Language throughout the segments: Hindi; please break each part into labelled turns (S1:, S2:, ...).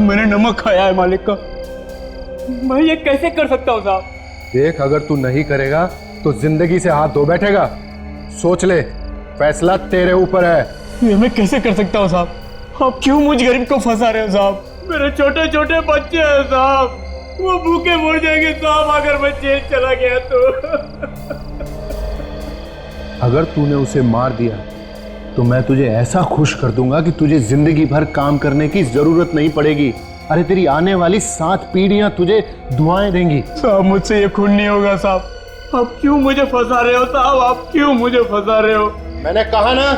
S1: मैंने नमक खाया है मालिक का। मैं ये कैसे कर सकता हूँ साहब?
S2: देख, अगर तू नहीं करेगा तो जिंदगी से हाथ धो बैठेगा। सोच ले, फैसला तेरे ऊपर है।
S1: ये मैं कैसे कर सकता हूँ साहब? आप क्यों मुझ गरीब को फंसा रहे हो साहब? मेरे छोटे छोटे बच्चे हैं साहब, वो भूखे मर जाएंगे साहब अगर मैं जेल चला गया तो।
S2: अगर तूने उसे मार दिया तो मैं तुझे ऐसा खुश कर दूंगा कि तुझे जिंदगी भर काम करने की जरूरत नहीं पड़ेगी। अरे तेरी आने वाली 7 पीढ़ियां तुझे दुआएं देंगी।
S1: साहब मुझसे ये खून नहीं होगा साहब। आप क्यों मुझे फंसा रहे हो साहब? आप क्यों मुझे फंसा रहे हो?
S2: मैंने कहा ना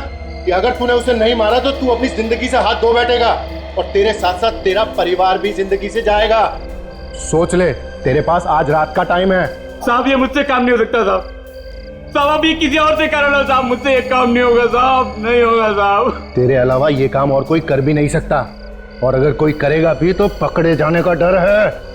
S2: कि अगर तूने उसे नहीं मारा तो तू अपनी जिंदगी से हाथ धो बैठेगा और तेरे साथ साथ तेरा परिवार भी जिंदगी से जाएगा। सोच ले, तेरे पास आज रात का टाइम है।
S1: साहब ये मुझसे काम नहीं हो सकता साहब। साहब आप ये किसी और से कर लो साहब, मुझसे ये काम नहीं होगा साहब, नहीं होगा साहब।
S2: तेरे अलावा ये काम और कोई कर भी नहीं सकता, और अगर कोई करेगा भी तो पकड़े जाने का डर है।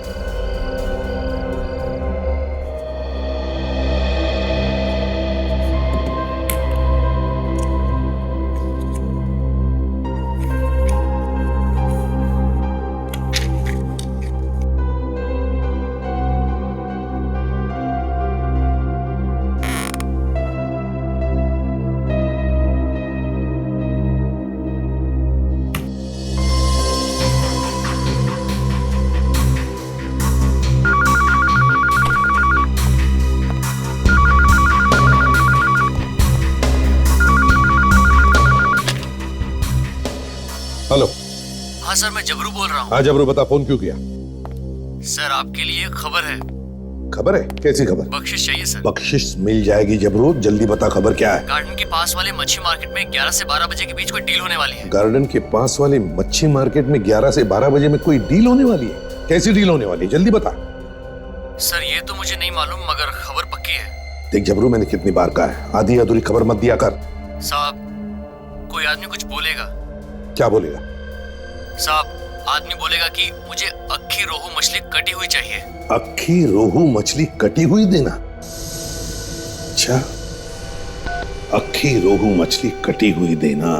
S3: हेलो।
S4: हाँ सर, मैं जबरू बोल रहा हूँ।
S3: हाँ जबरू, बता, फोन क्यों किया?
S4: सर आपके लिए खबर है।
S3: खबर है? कैसी खबर?
S4: बख्शिश चाहिए सर।
S3: बख्शिश मिल जाएगी जबरू, जल्दी बता खबर क्या है।
S4: गार्डन के पास वाले मच्छी मार्केट में 11 से 12 बजे के बीच कोई डील होने वाली है।
S3: गार्डन के पास वाली मच्छी मार्केट में 11 से 12 बजे में कोई डील होने वाली है? कैसी डील होने वाली है, जल्दी बता।
S4: सर ये तो मुझे नहीं मालूम, मगर खबर पक्की है।
S3: देख जबरू, मैंने कितनी बार कहा है, आधी अधूरी खबर मत दिया कर।
S4: साहब कोई आदमी कुछ बोलेगा।
S3: क्या बोलेगा?
S4: साहब आदमी बोलेगा कि मुझे अक्खी रोहू मछली कटी हुई चाहिए।
S3: अक्खी रोहू मछली कटी हुई देना? अच्छा, अक्खी रोहू मछली कटी हुई देना।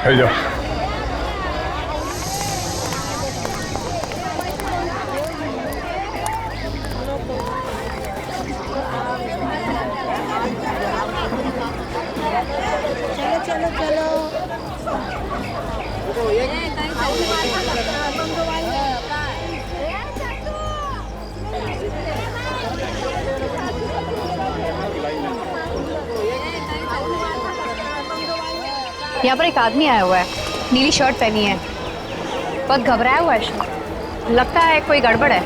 S2: चल जाओ।
S5: चलो चलो
S6: यहाँ पर एक आदमी आया हुआ है, नीली शर्ट पहनी है, बहुत घबराया हुआ है, लगता है कोई गड़बड़ है।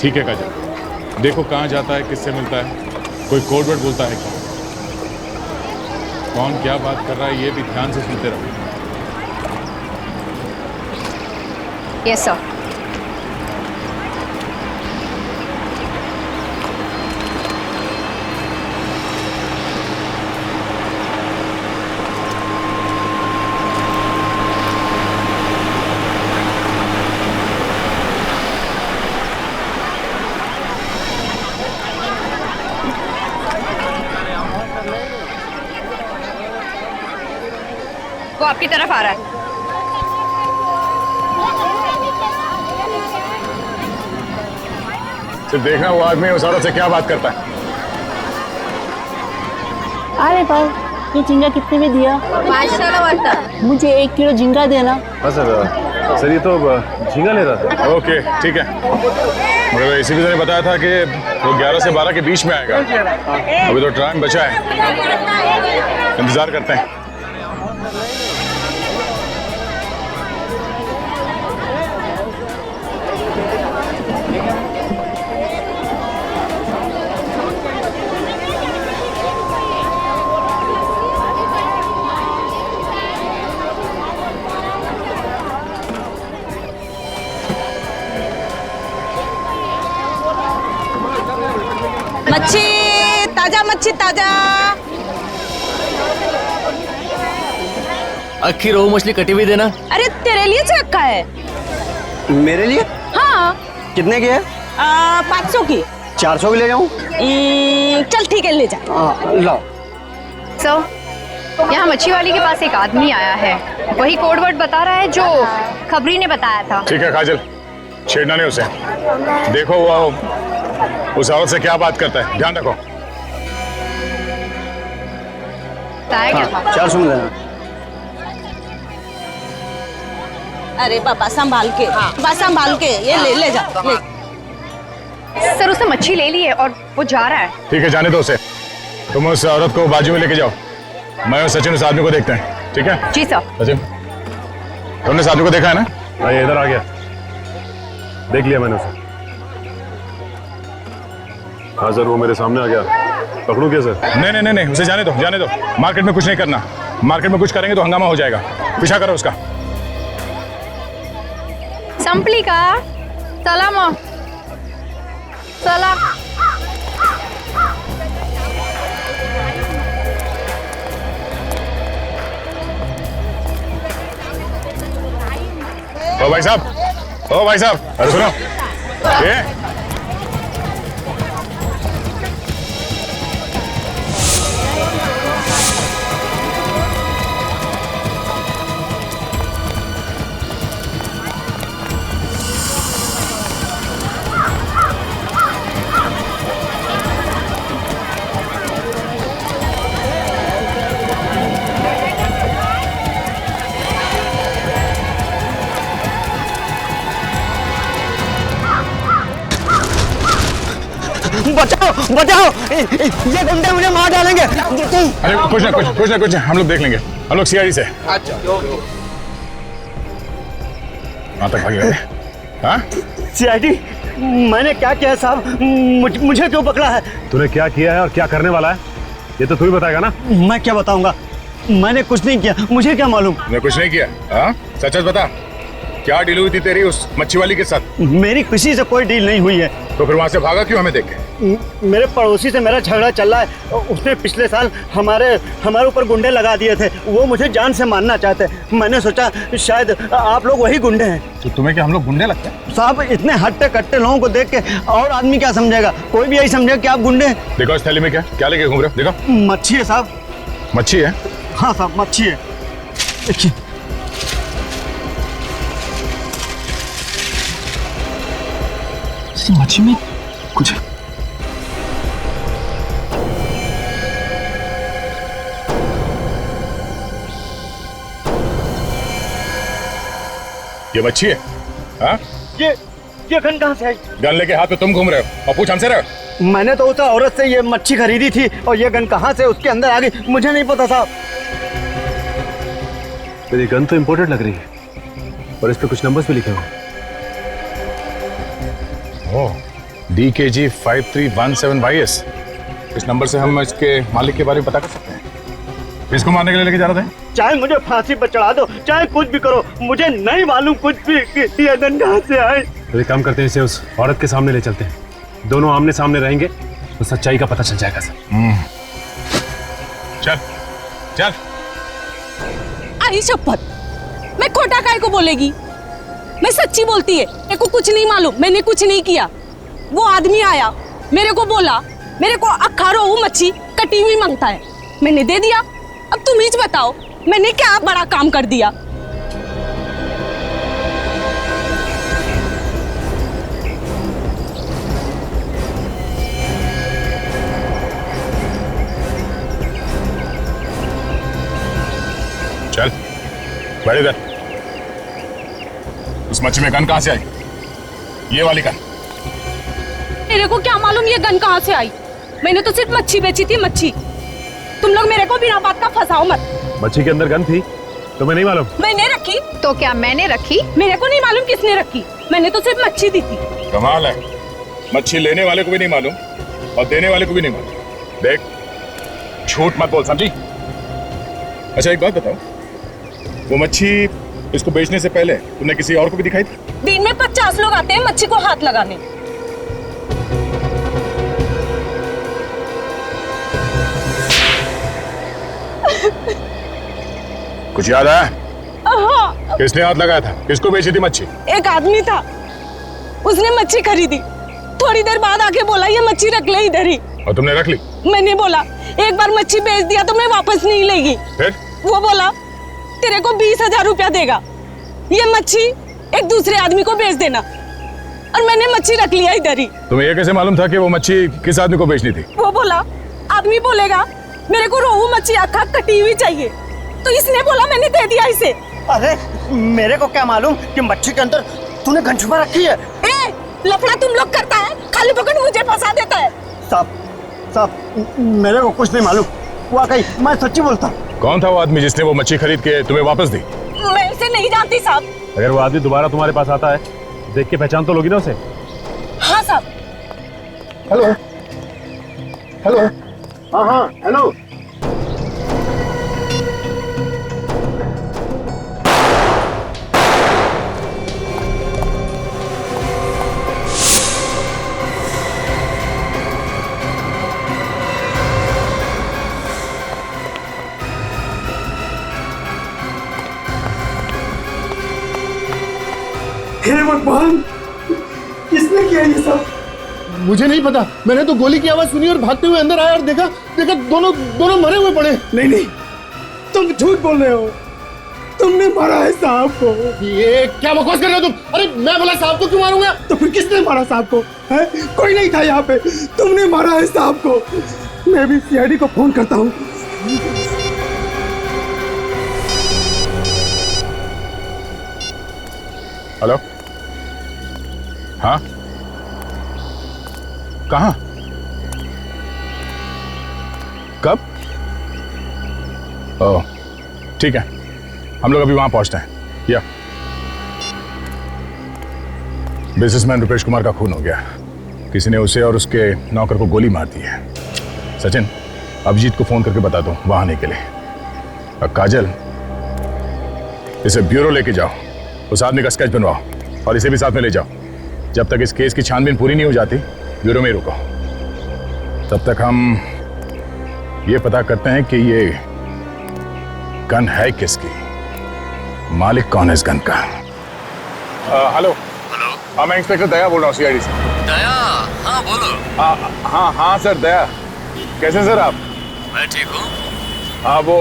S7: ठीक है काजल, देखो कहाँ जाता है, किससे मिलता है, कोई कोड वर्ड बोलता है क्या, कौन क्या बात कर रहा है, ये भी ध्यान से सुनते रहो।
S6: Yes sir. वो आपकी तरफ आ रहा है।
S7: सिर्फ देखना वो आदमी उस औरत से क्या बात करता है।
S5: अरे भाई, ये झींगा कितने में दिया?
S6: 500 वाला।
S5: मुझे 1 किलो झींगा देना।
S7: हाँ सर ये तो झींगा ले रहा था। ओके ठीक है, मगर इसी ने बताया था कि वो 11 से 12 के बीच में आएगा। अभी तो टाइम बचा है, इंतजार करते हैं।
S8: मच्छी ताजा।
S4: अक्खी रोहू मछली कटी हुई देना।
S8: अरे तेरे लिए से रखा है।
S1: मेरे लिए
S8: हाँ
S1: कितने की है?
S8: 500 की।
S1: 400 की ले जाऊं?
S8: चल ठीक है, ले जा।
S1: लाओ।
S6: सर, यहाँ मच्छी वाली के पास एक आदमी आया है, वही कोड वर्ड बता रहा है जो खबरी ने बताया था।
S7: ठीक है काजल, छेड़ना नहीं उसे। देखो वो उस औरत से क्या बात करता है, ध्यान रखो।
S6: बताया क्या था?
S1: 400 में देना।
S8: अरे पापा संभाल के, बस संभाल के, ये ले जा ले।
S6: सर उसने मच्छी ले ली है और वो जा रहा है।
S7: ठीक है, जाने दो उसे। तुम उस औरत को बाजू में लेके जाओ, मैं और सचिन उस आदमी को देखते हैं। ठीक है
S6: जी सर।
S7: सचिन, तुमने उस आदमी को देखा है ना?
S9: भाई इधर आ गया, देख लिया मैंने उसे। हाँ सर, वो मेरे सामने आ गया। पकड़ू क्या सर?
S7: नहीं, उसे जाने दो। मार्केट में कुछ नहीं करना, मार्केट में कुछ करेंगे तो हंगामा हो जाएगा। पीछा करो उसका।
S6: संपली का चला मग चला।
S7: ओ भाई साहब, अरे सुनो ये
S1: बचाओ, ये गुंडे मुझे मार डालेंगे।
S7: अरे कुछ ना, हम लोग देख लेंगे। हम लोग सीआईडी से।
S2: अच्छा
S7: वहां तक भागे। हाँ
S1: सीआईडी, मैंने क्या किया साहब? मुझे क्यों पकड़ा है?
S9: तूने क्या किया है और क्या करने वाला है, ये तो तू ही बताएगा ना।
S1: मैं क्या बताऊंगा? मैंने कुछ नहीं किया, मुझे क्या मालूम?
S7: तूने कुछ नहीं किया? हाँ सच बता, क्या डील हुई थी तेरी उस मच्छी वाली के साथ?
S1: मेरी किसी से कोई डील नहीं हुई है।
S7: तो फिर वहां से भागा क्यों हमें देख के?
S1: मेरे पड़ोसी से मेरा झगड़ा चल रहा है। उसने पिछले साल हमारे ऊपर गुंडे लगा दिए थे। वो मुझे जान से मारना चाहते। मैंने सोचा शायद आप लोग वही गुंडे हैं।
S7: तो तुम्हें क्या हम लोग गुंडे लगते हैं?
S1: साहब इतने हट्टे कट्टे लोगों को देख के और आदमी क्या समझेगा? कोई भी यही समझेगा कि आप गुंडे हैं।
S7: देखो इस थैली में क्या लेके घूम रहे हो? देखो
S1: मच्छी है साहब।
S7: मच्छी है?
S1: हाँ साहब मच्छी है, देखिए। मच्छी में कुछ है।
S7: ये मच्छी है? हाँ
S1: ये गन कहाँ से आई?
S7: गन लेके हाथ में तुम घूम रहे हो और पूछ हमसे रहे हो?
S1: मैंने तो उस औरत से ये मच्छी खरीदी थी और ये गन कहाँ से उसके अंदर आ गई मुझे नहीं पता साहब।
S9: मेरी गन तो इंपोर्टेड लग रही है और इस पे कुछ नंबर्स भी लिखे हुए हैं।
S7: DKG 5317YS। इस नंबर से हम इसके मालिक के बारे में पता कर सकते हैं। इसको मारने के लिए लेके जा रहे थे?
S1: चाहे मुझे फांसी पर चढ़ा दो, चाहे कुछ भी करो, मुझे नहीं मालूम कुछ भी कि ये गन कहाँ से आई।
S9: तो एक काम करते हैं, इसे उस औरत के सामने ले चलते हैं। दोनों आमने सामने रहेंगे तो सच्चाई का पता चल जाएगा सर।
S7: चल।
S8: आई शपथ, मैं खोटा काय को बोलेगी? मैं सच्ची बोलती है, मेरे को कुछ नहीं मालूम, मैंने कुछ नहीं किया। वो आदमी आया, मेरे को बोला मेरे को अक्खा रोहू मच्छी कटी हुई मांगता है, मैंने दे दिया। अब तुम ही बताओ मैंने क्या बड़ा काम कर दिया?
S7: चल बैठ इधर। उस मच्छी में गन कहाँ से आई? ये वाली गन?
S8: मेरे को क्या मालूम ये गन कहाँ से आई? मैंने तो सिर्फ मच्छी बेची थी, मच्छी। तुम लोग मेरे को बिना बात का फंसाओ मत।
S9: मच्छी के अंदर गन थी? तुम्हें नहीं मालूम?
S8: मैंने रखी।
S6: तो क्या मैंने रखी?
S8: मेरे को नहीं मालूम किसने रखी, मैंने तो सिर्फ मच्छी दी थी।
S7: कमाल है, मच्छी लेने वाले को भी नहीं मालूम और देने वाले को भी नहीं मालूम। देख झूठ मत बोल, समझी? अच्छा एक बात बताओ, वो मच्छी इसको बेचने से पहले तुमने किसी और को भी दिखाई थी?
S8: दिन में 50 लोग आते हैं मच्छी को हाथ लगाने।
S7: कुछ याद आया?
S8: हाँ,
S7: किसने हाथ लगाया था? किसको बेची थी मच्छी?
S8: एक आदमी था, उसने मच्छी खरीदी, थोड़ी देर बाद आके बोला ये मच्छी रख ले इधर ही।
S7: और तुमने रख ली?
S8: मैंने बोला एक बार मच्छी बेच दिया तो मैं वापस नहीं लेगी।
S7: फिर?
S8: वो बोला तेरे को 20,000 रुपया देगा, ये मच्छी एक दूसरे आदमी को बेच देना। और मैंने मच्छी रख लिया इधर ही।
S7: तुम्हें ये कैसे मालूम था कि वो मच्छी किस आदमी को बेचनी थी?
S8: वो बोला आदमी बोलेगा मेरे को रोहू मच्छी अक्खा कटी हुई चाहिए, तो इसने बोला मैंने दे दिया इसे।
S1: अरे मेरे को क्या मालूम कि मच्छी के अंदर तूने गन छुपा रखी है।
S8: ए, लफड़ा तुम लोग करता है, खाली पकड़ मुझे फंसा देता है।
S1: साहब मेरे को कुछ नहीं मालूम, वाकई मैं सच्ची बोलता।
S7: कौन था वो आदमी जिसने वो मच्छी खरीद के तुम्हें वापस दी?
S8: मैं इसे नहीं जानती साहब।
S9: अगर वो आदमी दोबारा तुम्हारे पास आता है, देख के पहचान तो लोगी ना उसे?
S8: हाँ साहब।
S2: हेलो हेलो, हाँ हाँ हेलो।
S1: हे भगवान, किसने किया ये सब?
S2: मुझे नहीं पता, मैंने तो गोली की आवाज सुनी और भागते हुए अंदर आया और देखा दोनों मरे हुए पड़े।
S1: नहीं, तुम झूठ बोल रहे हो, तुमने मारा है साहब को।
S2: ये क्या बकवास कर रहे हो तुम? अरे मैं बोला साहब को क्यों मारूंगा?
S1: तो फिर किसने मारा साहब को? है? कोई नहीं था यहाँ पे, तुमने मारा है साहब को। मैं भी सीआईडी को फोन करता हूँ।
S7: हेलो, हाँ, कहाँ, कब? ओह ठीक है, हम लोग अभी वहां पहुंचते हैं। या बिजनेसमैन रुपेश कुमार का खून हो गया, किसी ने उसे और उसके नौकर को गोली मार दी है। सचिन, अभिजीत को फोन करके बता दो वहां आने के लिए। और काजल, इसे ब्यूरो लेके जाओ, उस आदमी का स्केच बनवाओ और इसे भी साथ में ले जाओ। जब तक इस केस की छानबीन पूरी नहीं हो जाती, ब्यूरो में ही रुको। तब तक हम ये पता करते हैं कि ये गन है किसकी, मालिक कौन है इस गन का। Hello
S4: hello.
S7: हाँ, मैं इंस्पेक्टर दया बोल रहा हूँ सीआईडी से।
S4: दया? हाँ बोलो।
S7: हाँ सर, दया। कैसे सर आप?
S4: मैं ठीक हूँ।
S7: हाँ, वो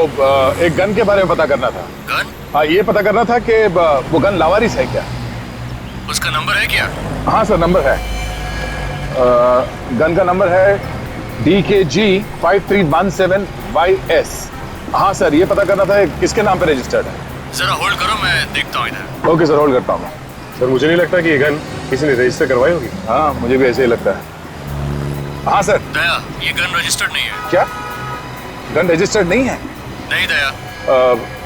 S7: एक गन के बारे में पता करना था।
S4: गन?
S7: हाँ, ये पता करना था कि वो गन लावारिस है क्या?
S4: उसका नंबर है क्या?
S7: हाँ सर, नंबर है। गन का नंबर है DKG 5317YS। हाँ सर, ये पता करना था किसके नाम पे रजिस्टर्ड है।
S4: जरा होल्ड करो, मैं देखता हूँ इधर।
S7: ओके सर, होल्ड करता हूँ।
S9: सर मुझे नहीं लगता कि ये गन किसी ने रजिस्टर करवाई होगी।
S7: हाँ, मुझे भी ऐसे ही लगता है। हाँ सर।
S4: दया, ये गन रजिस्टर्ड नहीं है।
S7: क्या गन रजिस्टर्ड नहीं है?
S4: नहीं दया।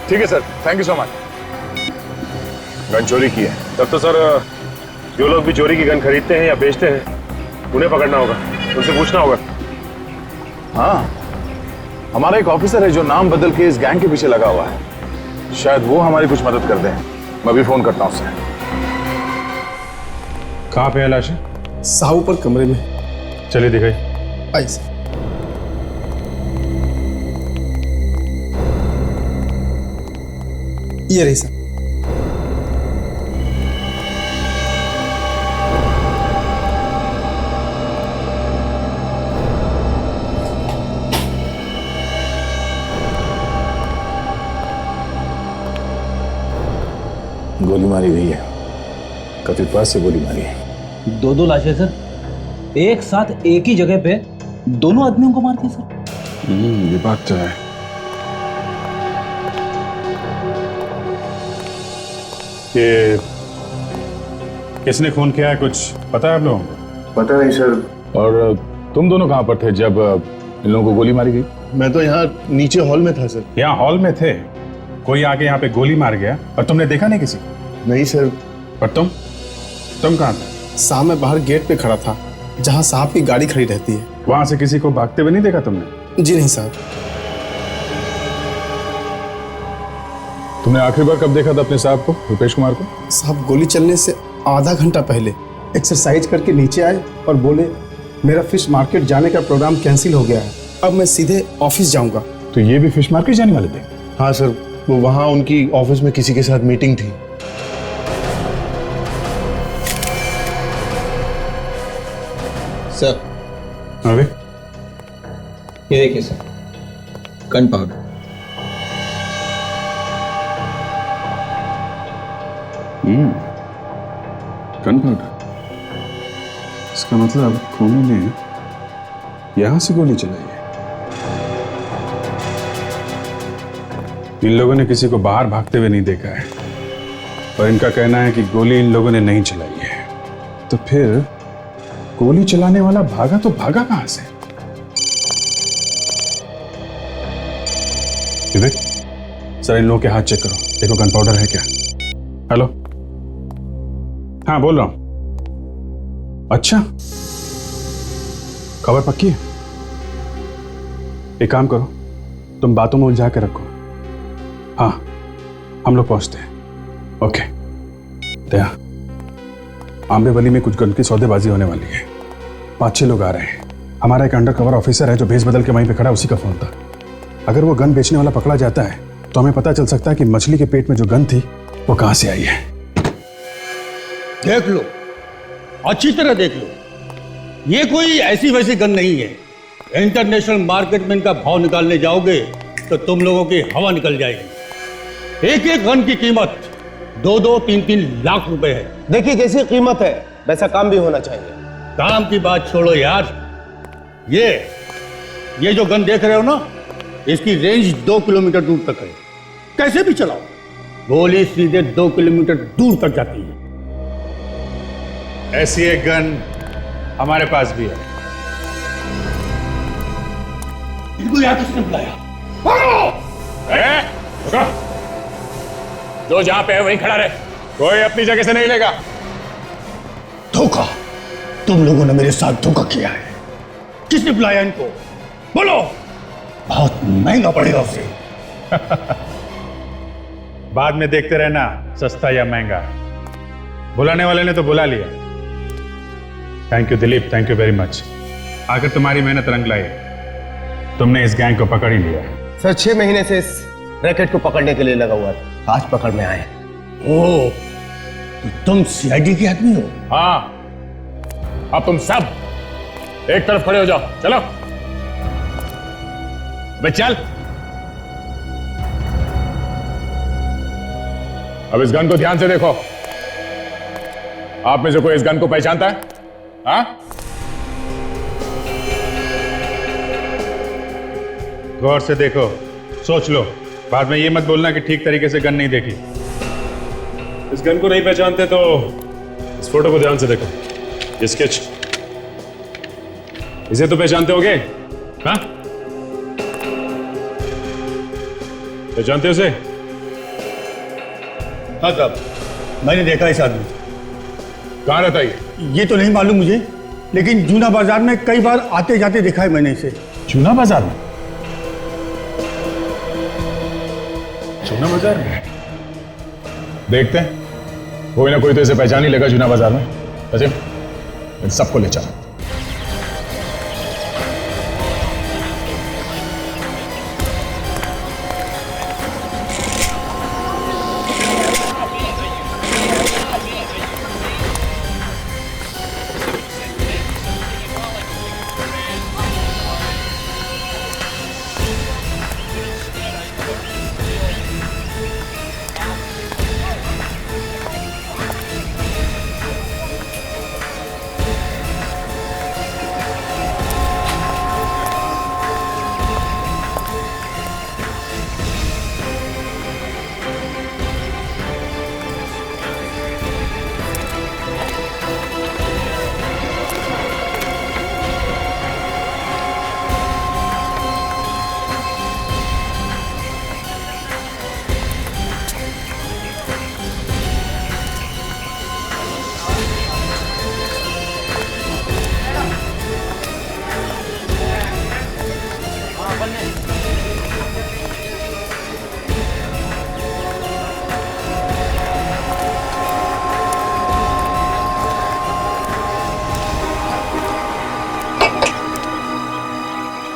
S7: ठीक है sir, thank you so much. Gun चोरी की है।
S9: तब तो सर जो लोग भी चोरी की गन खरीदते हैं या बेचते हैं, उन्हें पकड़ना होगा, उनसे पूछना होगा।
S7: हाँ, हमारा एक ऑफिसर है जो नाम बदल के इस गैंग के पीछे लगा हुआ है, शायद वो हमारी कुछ मदद कर दें। मैं भी फोन करता हूँ उससे।
S9: कहाँ पे है लाशें?
S1: साहब ऊपर कमरे में।
S9: चलिए दिखाई।
S1: आई सर। ये रही सर।
S3: गोली मारी गई है, कथित पास से गोली मारी है।
S10: दो लाशें सर, एक साथ एक ही जगह पे दोनों आदमियों को मार दिया सर।
S3: ये बात तो है।
S9: ये किसने खून किया है, कुछ पता है आप लोगों को?
S3: पता नहीं सर।
S7: और तुम दोनों कहाँ पर थे जब इन लोगों को गोली मारी गई?
S2: मैं तो यहाँ नीचे हॉल में था सर।
S9: यहाँ हॉल में थे, कोई आके यहाँ पे गोली मार गया और तुमने देखा नहीं किसी?
S2: नहीं सर।
S9: पर तुम कहाँ थे?
S1: साहब मैं बाहर गेट पे खड़ा था, जहाँ साहब की गाड़ी खड़ी रहती है।
S9: वहां से किसी को भागते हुए नहीं देखा तुमने?
S1: जी नहीं साहब।
S7: तुमने आखिरी बार कब देखा था अपने साहब को, रुपेश कुमार को?
S1: साहब गोली चलने से आधा घंटा पहले एक्सरसाइज करके नीचे आए और बोले मेरा फिश मार्केट जाने का प्रोग्राम कैंसिल हो गया है, अब मैं सीधे ऑफिस जाऊंगा।
S7: तो ये भी फिश मार्केट जाने वाले थे?
S2: हाँ सर, वो वहां उनकी ऑफिस में किसी के साथ मीटिंग थी।
S10: सर
S7: अरे
S10: ये देखिए sir, gun powder.
S7: Gun powder. इसका मतलब खूनी ने यहां से गोली चलाई है। इन लोगों ने किसी को बाहर भागते हुए नहीं देखा है और इनका कहना है कि गोली इन लोगों ने नहीं चलाई है। तो फिर गोली चलाने वाला भागा तो भागा कहां से? विवेक, सर इन लोगों के हाथ चेक करो, देखो गन पाउडर है क्या। हेलो, हाँ बोल रहा हूं। अच्छा, खबर पक्की है? एक काम करो, तुम बातों में उलझा के रखो। हाँ, हम लोग पहुंचते हैं। ओके। दया, आंबेवली में कुछ गन की सौदेबाजी होने वाली है। 5-6 लोग आ रहे हैं। हमारा एक अंडर कवर ऑफिसर है जो भेस बदल के वहीं पे खड़ा, उसी का फोन था। अगर वो गन बेचने वाला पकड़ा जाता है तो हमें पता चल सकता है कि मछली के पेट में जो गन थी वो कहां से आई है।
S11: देख लो, अच्छी तरह देख लो, ये कोई ऐसी वैसी गन नहीं है। इंटरनेशनल मार्केट में इनका भाव निकालने जाओगे तो तुम लोगों की हवा निकल जाएगी। एक एक गन की कीमत 2-2, 3-3 लाख रुपए है।
S2: देखिए, जैसी कीमत है वैसा काम भी होना चाहिए।
S11: काम की बात छोड़ो यार, ये जो गन देख रहे हो ना, इसकी रेंज 2 किलोमीटर दूर तक है। कैसे भी चलाओ, गोली सीधे 2 किलोमीटर दूर तक जाती है।
S7: ऐसी एक गन हमारे पास भी है।
S11: इनको यहाँ किसने बुलाया?
S7: जो जहां पे है वहीं खड़ा रहे, कोई अपनी जगह से नहीं लेगा।
S11: धोखा, तुम लोगों ने मेरे साथ धोखा किया है। किसने बुलाया इनको? बोलो, बहुत महंगा पड़ेगा उसे।
S7: बाद में देखते रहना सस्ता या महंगा। बुलाने वाले ने तो बुला लिया। Thank you Dilip, thank you very much. आखिर तुम्हारी मेहनत रंग लाई, तुमने इस गैंग को पकड़ ही लिया।
S2: सर 6 महीने से इस रैकेट को पकड़ने के लिए लगा हुआ था, आज पकड़ में आए।
S11: ओ, तो तुम सीआईडी के आदमी हो?
S7: हाँ, अब तुम सब एक तरफ खड़े हो जाओ। चलो बे चल। अब इस गन को ध्यान से देखो। आप में से कोई इस गन को पहचानता है? हाँ? गौर से देखो, सोच लो, बाद में ये मत बोलना कि ठीक तरीके से गन नहीं देखी।
S9: इस गन को नहीं पहचानते तो इस फोटो को ध्यान से देखो, ये स्केच, इसे तो पहचानते होगे? हाँ, पहचानते हो उसे?
S11: हाँ साहब, मैंने देखा इस आदमी।
S7: कहाँ रहता है
S11: ये तो नहीं मालूम मुझे, लेकिन जूना बाजार में कई बार आते जाते देखा है मैंने इसे।
S7: जूना बाजार में? जूना बाजार में देखते हैं, कोई ना कोई तो इसे पहचान ही लेगा जूना बाजार में। सचिन, इन सबको ले चलो।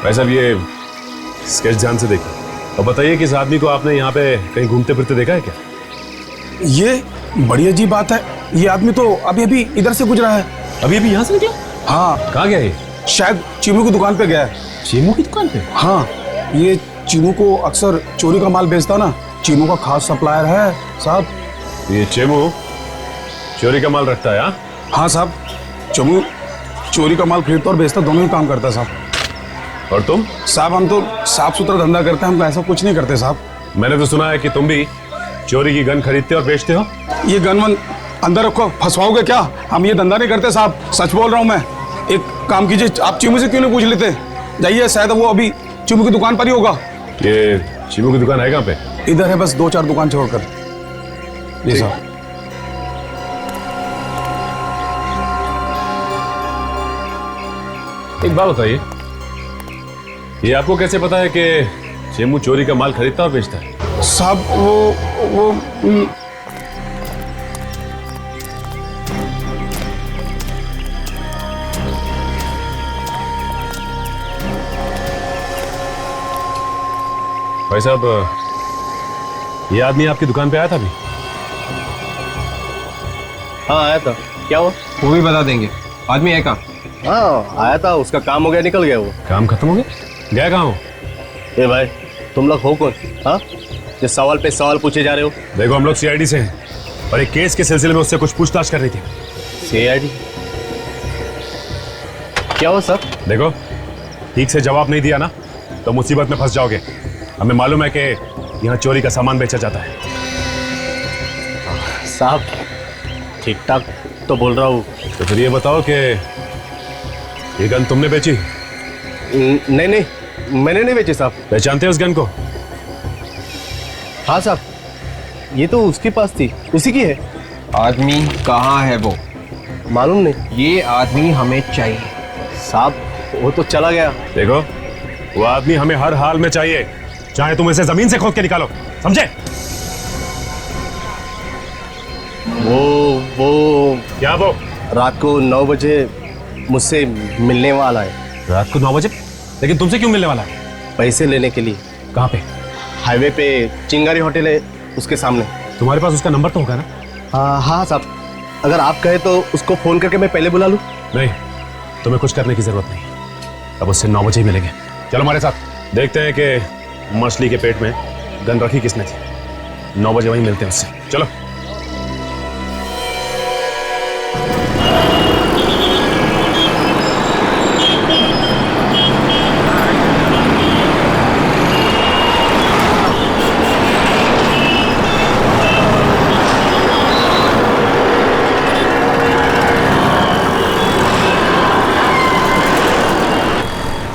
S9: भाई साहब, ये स्केच ध्यान से देखो। और बताइए कि इस आदमी को आपने यहाँ पे कहीं घूमते फिरते देखा है क्या?
S12: ये बड़ी अजीब बात है। ये आदमी तो अभी अभी इधर से गुजरा है।
S9: अभी अभी यहाँ से निकला?
S12: हाँ।
S9: कहाँ गया ये?
S12: शायद चीमू की दुकान पे गया है।
S9: चीमू की दुकान पे?
S12: हाँ, ये चीमू को अक्सर चोरी का माल बेचता ना। चीमू का खास सप्लायर है साहब।
S9: ये चीमू चोरी का माल रखता है?
S12: हाँ साहब, चीमू चोरी का माल खरीदता और बेचता दोनों ही काम करता है साहब।
S9: और तुम?
S12: साहब हम तो साफ सुथरा धंधा करते हैं, हम ऐसा कुछ नहीं करते साहब।
S9: मैंने तो सुना है कि तुम भी चोरी की गन खरीदते और बेचते हो।
S12: ये गन वन अंदर रखो, फंसवाओगे क्या? हम ये धंधा नहीं करते साहब, सच बोल रहा हूँ मैं। एक काम कीजिए, आप चीमू से क्यों नहीं पूछ लेते? जाइए, शायद वो अभी चीमू की दुकान पर ही होगा।
S9: ये चीमू की दुकान है कहाँ पे?
S12: इधर है, बस 2-4 दुकान छोड़कर। जी साहब।
S9: एक बात बताइए, ये आपको कैसे पता है कि चीमू चोरी का माल खरीदता और बेचता है?
S12: साहब वो
S9: भाई साहब, ये आदमी आपकी दुकान पे आया था अभी?
S2: हाँ आया था। क्या हुआ?
S1: वो भी बता देंगे। आदमी है कहाँ?
S2: हाँ आया था, उसका काम हो गया, निकल गया वो।
S9: काम खत्म हो गया? गया कहाँ हो?
S2: ए भाई, तुम लोग हो कौन? हाँ, जो सवाल पे सवाल पूछे जा रहे हो?
S9: देखो, हम लोग सीआईडी से हैं और एक केस के सिलसिले में उससे कुछ पूछताछ कर रही थी।
S2: सीआईडी? क्या हुआ सर?
S9: देखो, ठीक से जवाब नहीं दिया ना तो मुसीबत में फंस जाओगे। हमें मालूम है कि यहाँ चोरी का सामान बेचा जाता है।
S2: साहब ठीक ठाक तो बोल रहा हूँ।
S9: तो फिर ये बताओ कि ये गन तुमने बेची?
S2: नहीं नहीं, मैंने नहीं बेची साहब।
S9: पहचानते हो उस गन को?
S2: हाँ साहब, ये तो उसके पास थी, उसी की है।
S1: आदमी कहाँ है वो?
S2: मालूम नहीं।
S1: ये आदमी हमें चाहिए।
S2: साहब वो तो चला गया।
S9: देखो, वो आदमी हमें हर हाल में चाहिए, चाहे तुम इसे जमीन से खोद के निकालो, समझे?
S2: वो
S9: क्या? वो
S2: रात को 9 बजे मुझसे मिलने वाला है।
S9: रात को 9 बजे? लेकिन तुमसे क्यों मिलने वाला है?
S2: पैसे लेने के लिए।
S9: कहाँ पे?
S2: हाईवे पे चिंगारी होटल है, उसके सामने।
S9: तुम्हारे पास उसका नंबर तो होगा ना?
S2: हाँ साहब, अगर आप कहे तो उसको फोन करके मैं पहले बुला लूं।
S9: नहीं, तुम्हें कुछ करने की जरूरत नहीं, अब उससे 9 बजे ही मिलेंगे। चलो हमारे साथ, देखते हैं कि मछली के पेट में गन रखी किसने थी। 9 बजे वहीं मिलते हैं उससे। चलो।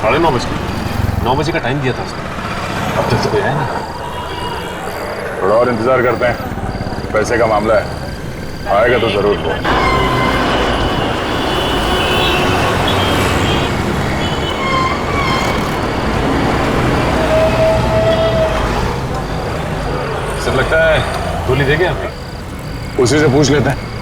S9: साढ़े 9 बजे? 9 बजे का टाइम दिया था उसने, अब तक तो कोई आया नहीं।
S7: थोड़ा और इंतजार करते हैं, पैसे का मामला है, आएगा तो जरूर वो।
S9: सब लगता है गोली दे गया हमें।
S7: उसी से पूछ लेते हैं।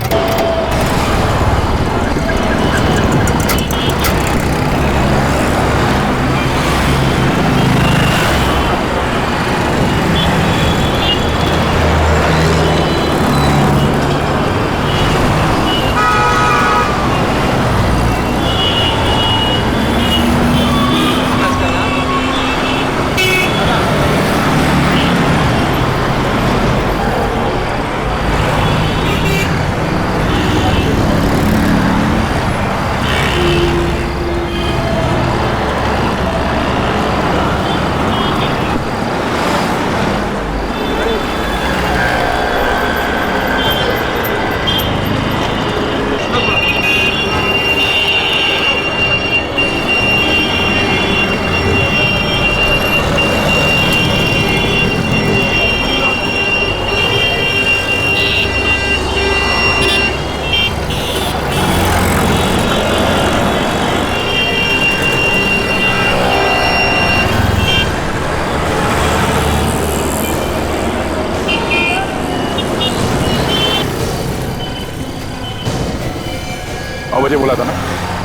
S7: बजे बोला था ना,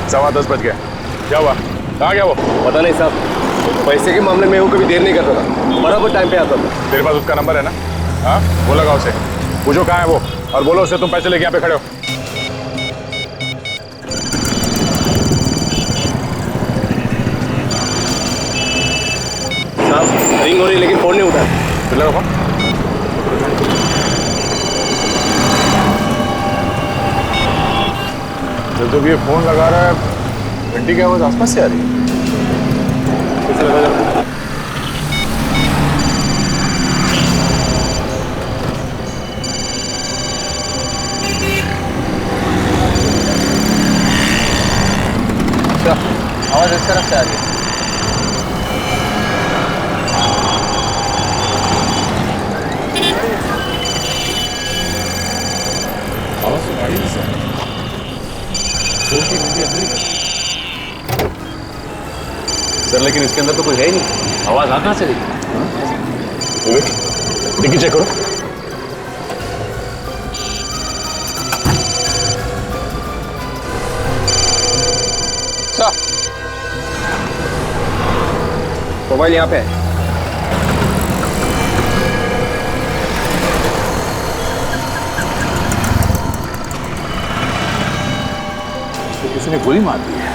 S7: 10:15 बज गए। क्या हुआ? कहाँ गया वो?
S2: पता नहीं साहब, पैसे के मामले में वो कभी देर नहीं करता था, बराबर टाइम पे आता था।
S7: तेरे पास उसका नंबर है ना? हाँ, वो लगाओ उसे, पूछो कहाँ है वो, और बोलो उसे तुम पैसे लेके यहाँ पे खड़े हो।
S2: साहब रिंग हो रही लेकिन फोन नहीं उठा।
S7: फिर लगाओ फोन। जब ये फोन लगा रहा है, घंटी की आवाज आसपास से आ रही है।
S2: आवाज इस तरफ से आ रही है।
S7: आवाज तो गाड़ी से
S9: सर, लेकिन इसके अंदर तो कोई है ही नहीं, आवाज आ कहां से रही?
S7: डिक्की चेक करो।
S2: मोबाइल यहाँ पे है।
S7: तो किसी ने गोली मार दी है।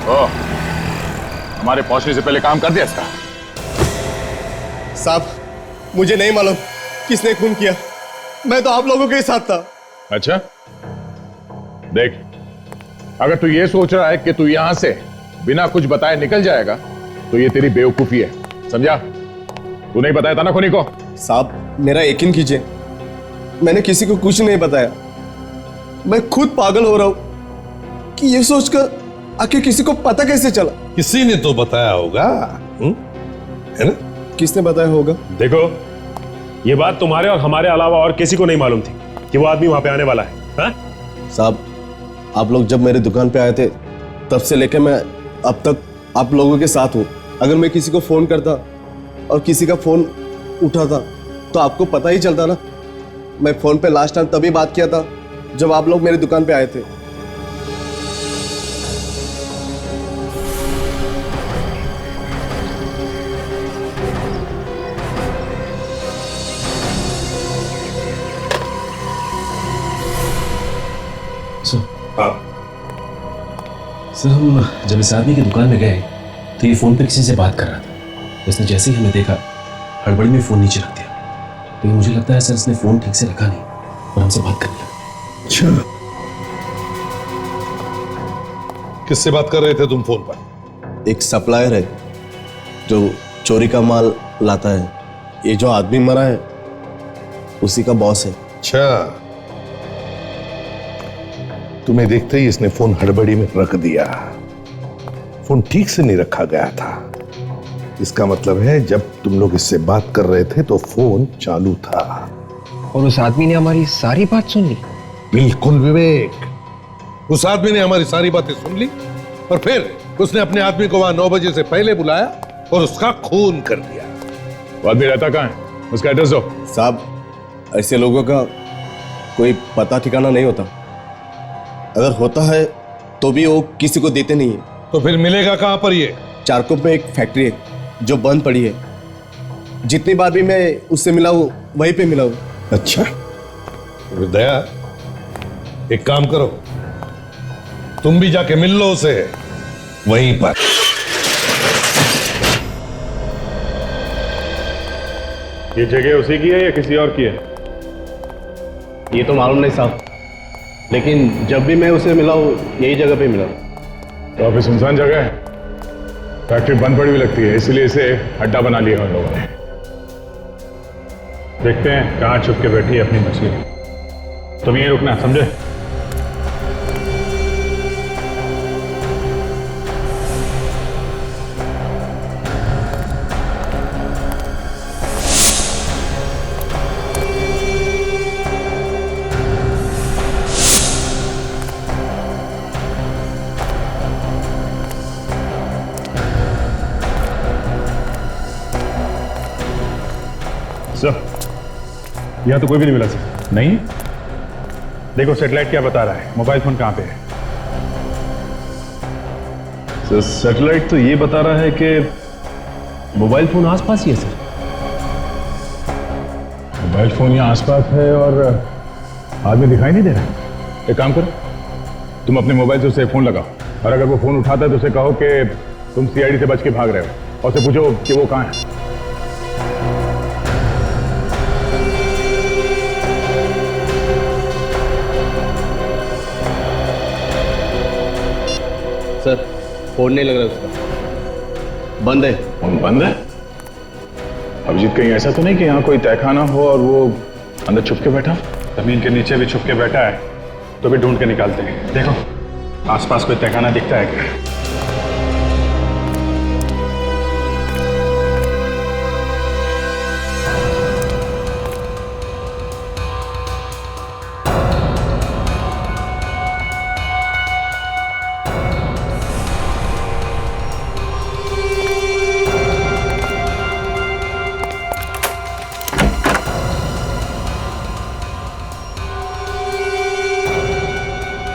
S7: ओह, हमारे पहुंचने से पहले काम कर दिया इसका।
S2: साहब मुझे नहीं मालूम किसने खून किया, मैं तो आप लोगों के साथ था।
S7: अच्छा, देख, अगर तू ये सोच रहा है कि तू यहां से बिना कुछ बताए निकल जाएगा तो ये तेरी बेवकूफी है, समझा? तू नहीं बताया था ना खूनी को?
S2: साहब मेरा यकीन कीजिए, मैंने किसी को कुछ नहीं बताया। मैं खुद पागल हो रहा हूं कि ये सोचकर आखिर किसी को पता कैसे चला।
S3: किसी ने तो बताया होगा, है ना?
S2: किसने बताया होगा?
S9: देखो, ये बात तुम्हारे और हमारे अलावा और किसी को नहीं मालूम थी कि वो आदमी वहां पे आने वाला है। हाँ?
S2: साहब आप लोग जब मेरे दुकान पे आए थे तब से लेकर मैं अब तक आप लोगों के साथ हूँ। अगर मैं किसी को फोन करता और किसी का फोन उठाता तो आपको पता ही चलता ना। मैं फोन पे लास्ट टाइम तभी बात किया था जब आप लोग मेरी दुकान पे आए थे।
S9: सर, हम जब इस आदमी की दुकान में गए तो ये फोन पे किसी से बात कर रहा था। उसने जैसे ही हमें देखा हड़बड़ी में फोन नीचे रख दिया। लेकिन मुझे लगता है सर इसने फोन ठीक से रखा नहीं और हमसे बात करने लगा।
S3: अच्छा, किससे बात कर रहे थे तुम फोन पर?
S2: एक सप्लायर है जो चोरी का माल लाता है। ये जो आदमी मरा है उसी का बॉस है।
S3: अच्छा, तुम्हें देखते ही इसने फोन हड़बड़ी में रख दिया। फोन ठीक से नहीं रखा गया था। इसका मतलब है जब तुम लोग इससे बात कर रहे थे तो फोन चालू था।
S1: और उस आदमी ने हमारी सारी बात सुन ली।
S3: बिल्कुल विवेक, उस आदमी ने हमारी सारी बातें सुन ली और फिर उसने अपने आदमी को वहां 9 बजे से पहले बुलाया और उसका खून कर दिया।
S7: वो आदमी रहता कहाँ है? उसका एड्रेस दो।
S2: साहब ऐसे लोगों का कोई पता ठिकाना नहीं होता। अगर होता है तो भी वो किसी को देते नहीं है।
S3: तो फिर मिलेगा कहां पर ये?
S2: चारकोप में एक फैक्ट्री है जो बंद पड़ी है। जितनी बार भी मैं उससे मिला हूं वहीं पे मिला हूं।
S3: अच्छा, दया एक काम करो, तुम भी जाके मिल लो उसे वहीं पर।
S7: ये जगह उसी की है या किसी और की है?
S2: ये तो मालूम नहीं साहब, लेकिन जब भी मैं उसे मिला हूं यही जगह पे मिला।
S7: तो ऑफिस सुनसान जगह है, फैक्ट्री बंद पड़ी हुई लगती है, इसलिए इसे अड्डा बना लिया उन लोगों ने। देखते हैं कहाँ छुप के बैठी है अपनी मछली। तुम यहीं रुकना, समझे? सर, यहाँ तो कोई भी नहीं मिला सर। नहीं? देखो सेटेलाइट क्या बता रहा है, मोबाइल फोन कहाँ पे है? तो सैटेलाइट तो ये बता रहा है कि
S9: मोबाइल फोन आसपास ही है सर।
S7: मोबाइल फोन यहाँ आसपास है और आदमी दिखाई नहीं दे रहा। एक काम करो, तुम अपने मोबाइल से उसे फोन लगाओ और अगर वो फोन उठाता है तो उसे कहो कि तुम सीआईडी से बच के भाग रहे हो और उसे पूछो कि वो कहाँ है।
S2: सर फोन नहीं लग रहा उसका, बंद है।
S7: फोन बंद है? अभिजीत कहीं ऐसा तो नहीं कि यहाँ कोई तहखाना हो और वो अंदर छुप के बैठा?
S13: जमीन के नीचे भी छुप के बैठा है तो भी ढूंढ के निकालते हैं। देखो आसपास कोई तहखाना दिखता है क्या?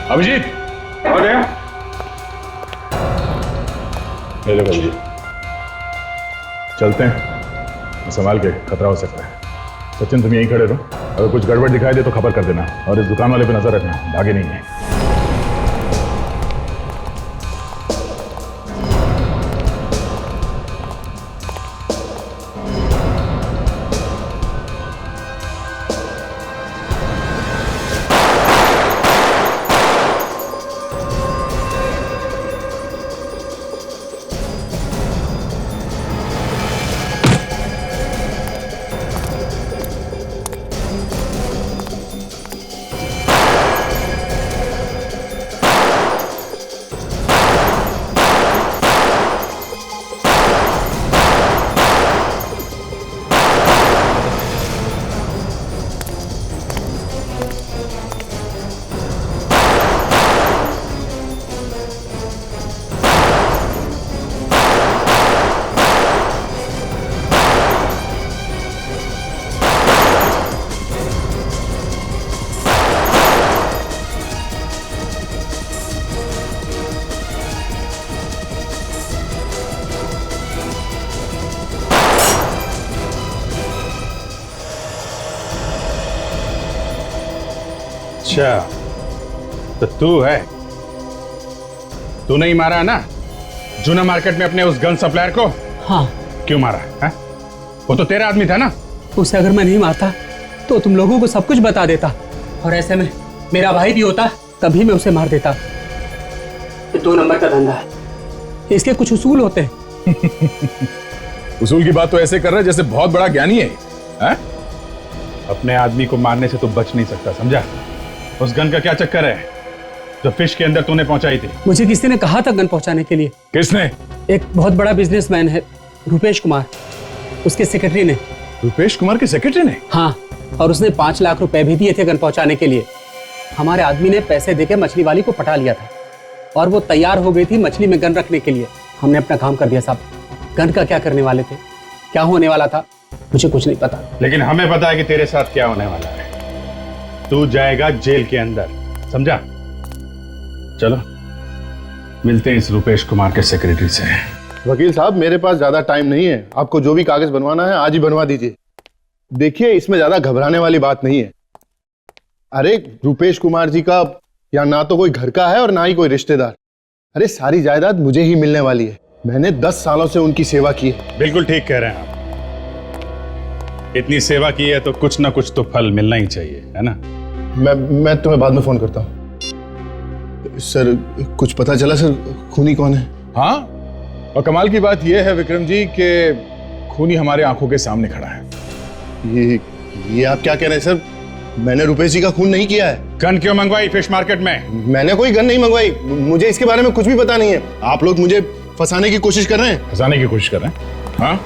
S7: अभिजीत आ गया? ले लो अभिजीत, चलते हैं, संभाल के, खतरा हो सकता है। सचिन तुम यहीं खड़े रहो, अगर कुछ गड़बड़ दिखाई दे तो खबर कर देना और इस दुकान वाले पे नजर रखना, भागे नहीं है।
S13: अच्छा तो तू है, तू नहीं मारा ना जूना मार्केट में अपने उस गन सप्लायर को?
S11: हाँ।
S13: क्यों मारा है? वो तो तेरा आदमी था ना।
S11: उसे अगर मैं नहीं मारता तो तुम लोगों को सब कुछ बता देता, और ऐसे में मेरा भाई भी होता तभी मैं उसे मार देता। ये 2 नंबर का धंधा है, इसके कुछ उसूल होते हैं।
S7: उसूल की बात तो ऐसे कर रहा है जैसे बहुत बड़ा ज्ञानी है?
S13: अपने आदमी को मारने से तो बच नहीं सकता, समझा? उस गन का क्या चक्कर है जो फिश के अंदर तूने पहुंचाई थी?
S11: मुझे किसी ने कहा था गन पहुंचाने के लिए।
S7: किसने?
S11: एक बहुत बड़ा बिजनेसमैन है, रुपेश कुमार, उसके सेक्रेटरी ने।
S7: रुपेश कुमार के सेक्रेटरी ने?
S11: हाँ, और उसने 5 लाख रुपए भी दिए थे गन पहुंचाने के लिए। हमारे आदमी ने पैसे देके मछली वाली को पटा लिया था और वो तैयार हो गई थी मछली में गन रखने के लिए। हमने अपना काम कर दिया साहब। गन का क्या करने वाले थे, क्या होने वाला था, मुझे कुछ नहीं पता।
S13: लेकिन हमें पता है कि तेरे साथ क्या होने वाला है। तू जाएगा जेल के अंदर, समझा? चलो मिलते हैं इस रुपेश कुमार के सेक्रेटरी से।
S3: वकील साहब मेरे पास ज्यादा टाइम नहीं है, आपको जो भी कागज बनवाना है आज ही बनवा दीजिए। देखिए इसमें ज्यादा घबराने वाली बात नहीं है। अरे रुपेश कुमार जी का यहाँ ना तो कोई घर का है और ना ही कोई रिश्तेदार। अरे सारी जायदाद मुझे ही मिलने वाली है, मैंने 10 सालों से उनकी सेवा की है।
S13: बिल्कुल ठीक कह रहे हैं आप, इतनी सेवा की है तो कुछ ना कुछ तो फल मिलना ही चाहिए, है ना?
S3: मैं तुम्हें बाद में फोन करता हूँ। सर कुछ पता चला सर खूनी कौन है?
S7: हाँ, और कमाल की बात यह है विक्रम जी कि खूनी हमारे आंखों के सामने खड़ा है।
S3: ये आप क्या कह रहे हैं सर? मैंने रुपेश जी का खून नहीं किया है।
S13: गन क्यों मंगवाई फिश मार्केट में?
S3: मैंने कोई गन नहीं मंगवाई, मुझे इसके बारे में कुछ भी पता नहीं है। आप लोग मुझे फंसाने की कोशिश कर रहे हैं।
S7: फंसाने की कोशिश कर रहे हैं? हाँ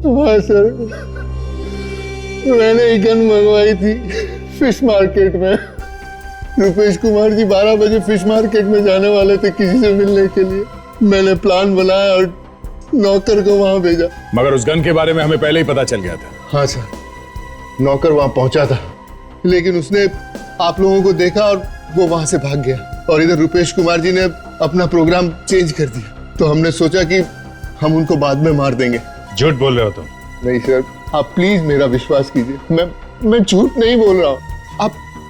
S3: हाँ सर, मैंने ही गन मंगवाई थी फिश मार्केट में। रुपेश कुमार जी 12 बजे फिश मार्केट में जाने वाले थे किसी से मिलने के लिए। मैंने प्लान बनाया और नौकर को वहां भेजा।
S7: मगर उस गन के बारे में हमें पहले ही पता चल गया था।
S3: हाँ सर, नौकर वहां पहुंचा था लेकिन उसने आप लोगों को देखा और वो वहां से भाग गया, और इधर रुपेश कुमार जी ने अपना प्रोग्राम चेंज कर दिया। तो हमने सोचा कि हम उनको बाद में मार देंगे।
S13: झूठ बोल रहे हो तुम?
S3: नहीं सर, आप प्लीज मेरा विश्वास कीजिए, मैं झूठ नहीं बोल रहा हूँ।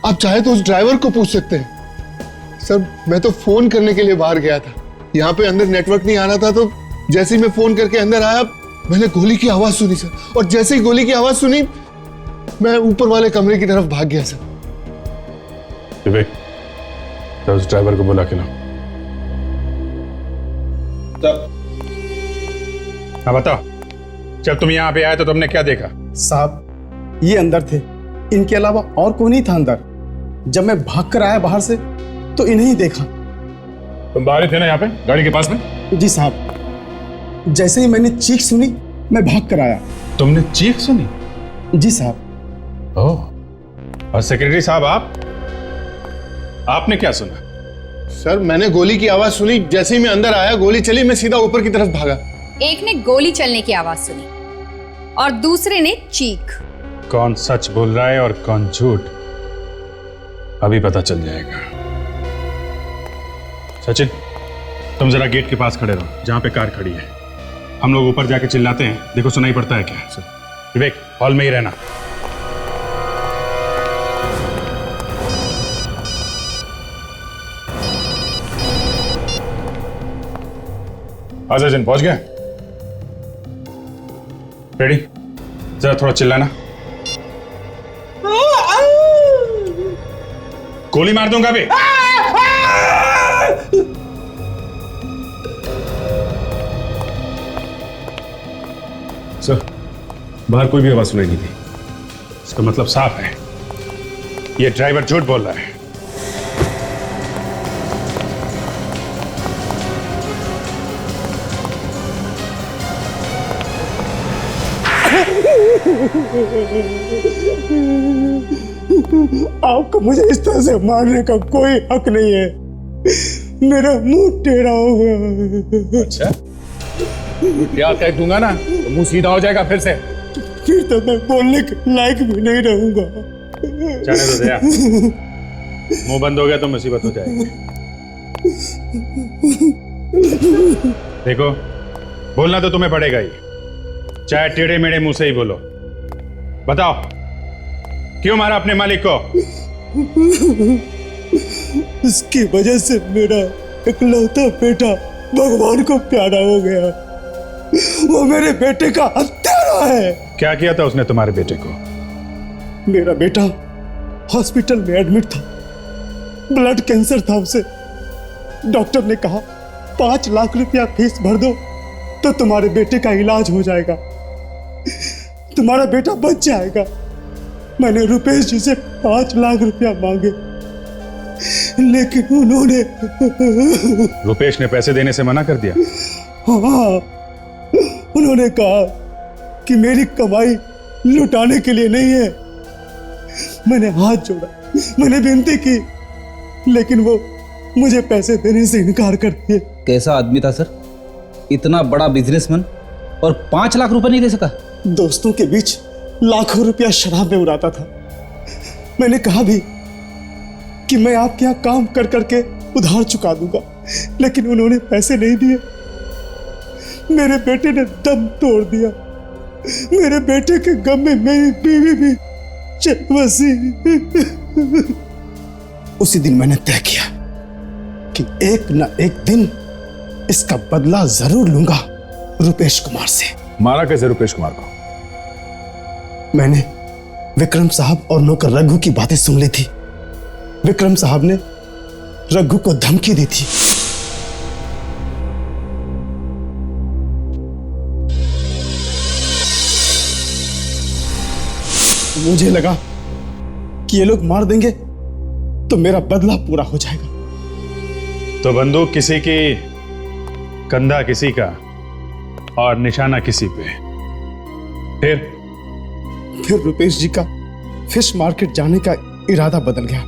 S3: आप चाहे तो उस ड्राइवर को पूछ सकते हैं। सर मैं तो फोन करने के लिए बाहर गया था, यहाँ पे अंदर नेटवर्क नहीं आ रहा था, तो जैसे ही मैं फोन करके अंदर आया मैंने गोली की आवाज सुनी सर, और जैसे ही गोली की आवाज सुनी मैं ऊपर वाले कमरे की तरफ भाग गया सर।
S13: विवेक, तो उस ड्राइवर को बुला के लाओ। हाँ बताओ, जब तुम यहाँ पे आए तो तुमने क्या देखा?
S12: साहब ये अंदर थे, इनके अलावा और कोई नहीं था अंदर। जब मैं भाग कर आया बाहर से तो इन्हें ही देखा।
S13: तुम बाहर ही थे ना यहाँ पे गाड़ी के पास में?
S12: जी साहब, जैसे ही मैंने चीख सुनी मैं भाग कर आया।
S13: तुमने चीख सुनी?
S12: जी साहब।
S13: ओह, और सेक्रेटरी साहब आपने क्या सुना?
S3: सर मैंने गोली की आवाज सुनी, जैसे ही मैं अंदर आया गोली चली, मैं सीधा ऊपर की तरफ भागा।
S6: एक ने गोली चलने की आवाज सुनी और दूसरे ने चीख।
S13: कौन सच बोल रहा है और कौन झूठ, अभी पता चल जाएगा। सचिन, तुम जरा गेट के पास खड़े रहो जहां पे कार खड़ी है। हम लोग ऊपर जाके चिल्लाते हैं, देखो सुनाई पड़ता है क्या। विवेक, हॉल में ही रहना। सचिन पहुंच गया? रेडी? जरा थोड़ा चिल्लाना। गोली मार दूंगा अभी।
S7: सर, बाहर कोई भी आवाज सुनाई नहीं थी।
S13: इसका मतलब साफ है, ये ड्राइवर झूठ बोल रहा है।
S12: आपको मुझे इस तरह से मारने का कोई हक नहीं है। मेरा मुंह टेढ़ा हो गया।
S13: अच्छा, क्या कह दूंगा ना तो मुंह सीधा हो जाएगा फिर से।
S12: फिर तो मैं बोलने के लायक भी नहीं रहूंगा।
S13: जाने दो दया, मुंह बंद हो गया तो मुसीबत हो जाएगी। देखो, बोलना तो तुम्हें पड़ेगा ही, चाहे टेढ़े मेढ़े मुंह से ही बोलो। बताओ, क्यों मारा अपने मालिक को?
S12: इसकी वजह से मेरा इकलौता बेटा भगवान को प्यारा हो गया। वो मेरे बेटे का हत्यारा है।
S13: क्या किया था उसने तुम्हारे बेटे को?
S12: मेरा बेटा हॉस्पिटल में एडमिट था, ब्लड कैंसर था उसे। डॉक्टर ने कहा 5 लाख रुपया फीस भर दो तो तुम्हारे बेटे का इलाज हो जाएगा, तुम्हारा बेटा बच जाएगा। मैंने रुपेश जी से 5 लाख रुपया मांगे, लेकिन उन्होंने
S13: रुपेश ने पैसे देने से मना कर दिया?
S12: हाँ, उन्होंने कहा कि मेरी कमाई लुटाने के लिए नहीं है। मैंने हाथ जोड़ा, मैंने विनती की, लेकिन वो मुझे पैसे देने से इनकार कर दिए।
S10: कैसा आदमी था सर, इतना बड़ा बिजनेसमैन और 5 लाख रुपए नहीं दे सका?
S12: दोस्तों के बीच लाखों रुपया शराब में उड़ाता था। मैंने कहा भी कि मैं आपके यहाँ काम कर करके उधार चुका दूंगा, लेकिन उन्होंने पैसे नहीं दिए। मेरे बेटे ने दम तोड़ दिया। मेरे बेटे के गम में मेरी बीवी भी चल बसी। उसी दिन मैंने तय किया कि एक न एक दिन इसका बदला जरूर लूंगा रुपेश कुमार से।
S7: मारा कैसे रुपेश कुमार को?
S12: मैंने विक्रम साहब और नौकर रघु की बातें सुन ली थी। विक्रम साहब ने रघु को धमकी दी थी। मुझे लगा कि ये लोग मार देंगे तो मेरा बदला पूरा हो जाएगा।
S13: तो बंदूक किसी की, कंधा किसी का और निशाना किसी पे।
S12: फिर रुपेश जी का फिश मार्केट जाने का इरादा बदल गया।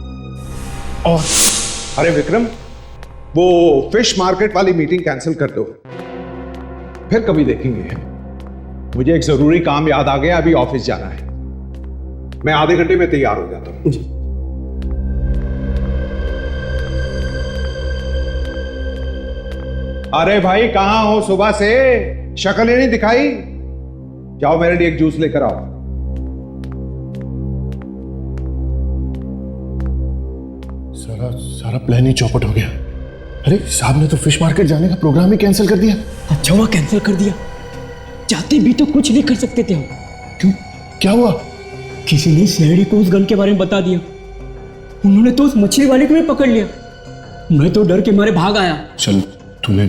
S12: और
S14: अरे विक्रम, वो फिश मार्केट वाली मीटिंग कैंसिल कर दो, फिर कभी देखेंगे। मुझे एक जरूरी काम याद आ गया, अभी ऑफिस जाना है। मैं आधे घंटे में तैयार हो जाता हूं। अरे भाई कहां हो सुबह से? शक्ल ही नहीं दिखाई। जाओ मेरे लिए एक जूस लेकर आओ।
S3: सारा प्लान ही चौपट हो गया। अरे साहब ने तो फिश मार्केट जाने का प्रोग्राम ही कैंसिल कर दिया।
S1: अच्छा हुआ कैंसिल कर दिया, चाहते भी तो कुछ भी कर सकते थे हम।
S3: क्यों, क्या हुआ?
S1: किसी ने सीआईडी को उस गन के बारे में बता दिया। उन्होंने तो उस मछली वाले को भी पकड़ लिया। मैं तो डर के मारे भाग आया।
S3: चल तूने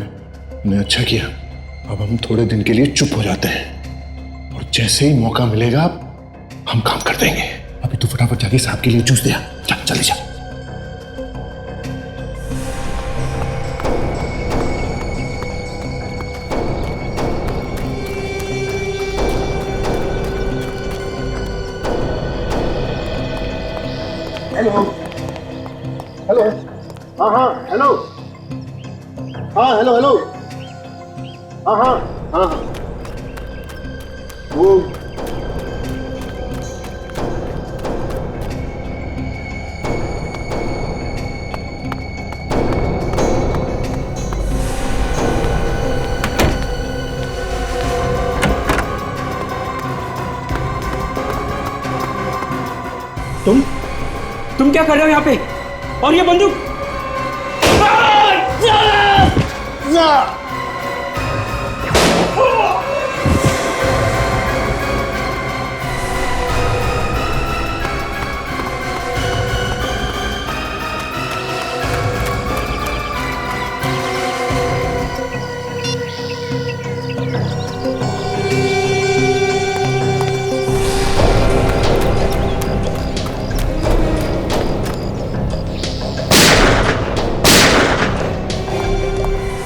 S3: अच्छा किया। अब हम थोड़े दिन के लिए चुप हो जाते हैं और जैसे ही मौका मिलेगा हम काम कर देंगे। अभी तो फटाफट जाके साहब के लिए जूस दिया। चल चल जा।
S2: Hello hello. हाँ हाँ हेलो। हाँ हेलो हेलो। हाँ हाँ हाँ हाँ वो
S1: तुम क्या कर रहे हो यहाँ पे? और ये बंदूक?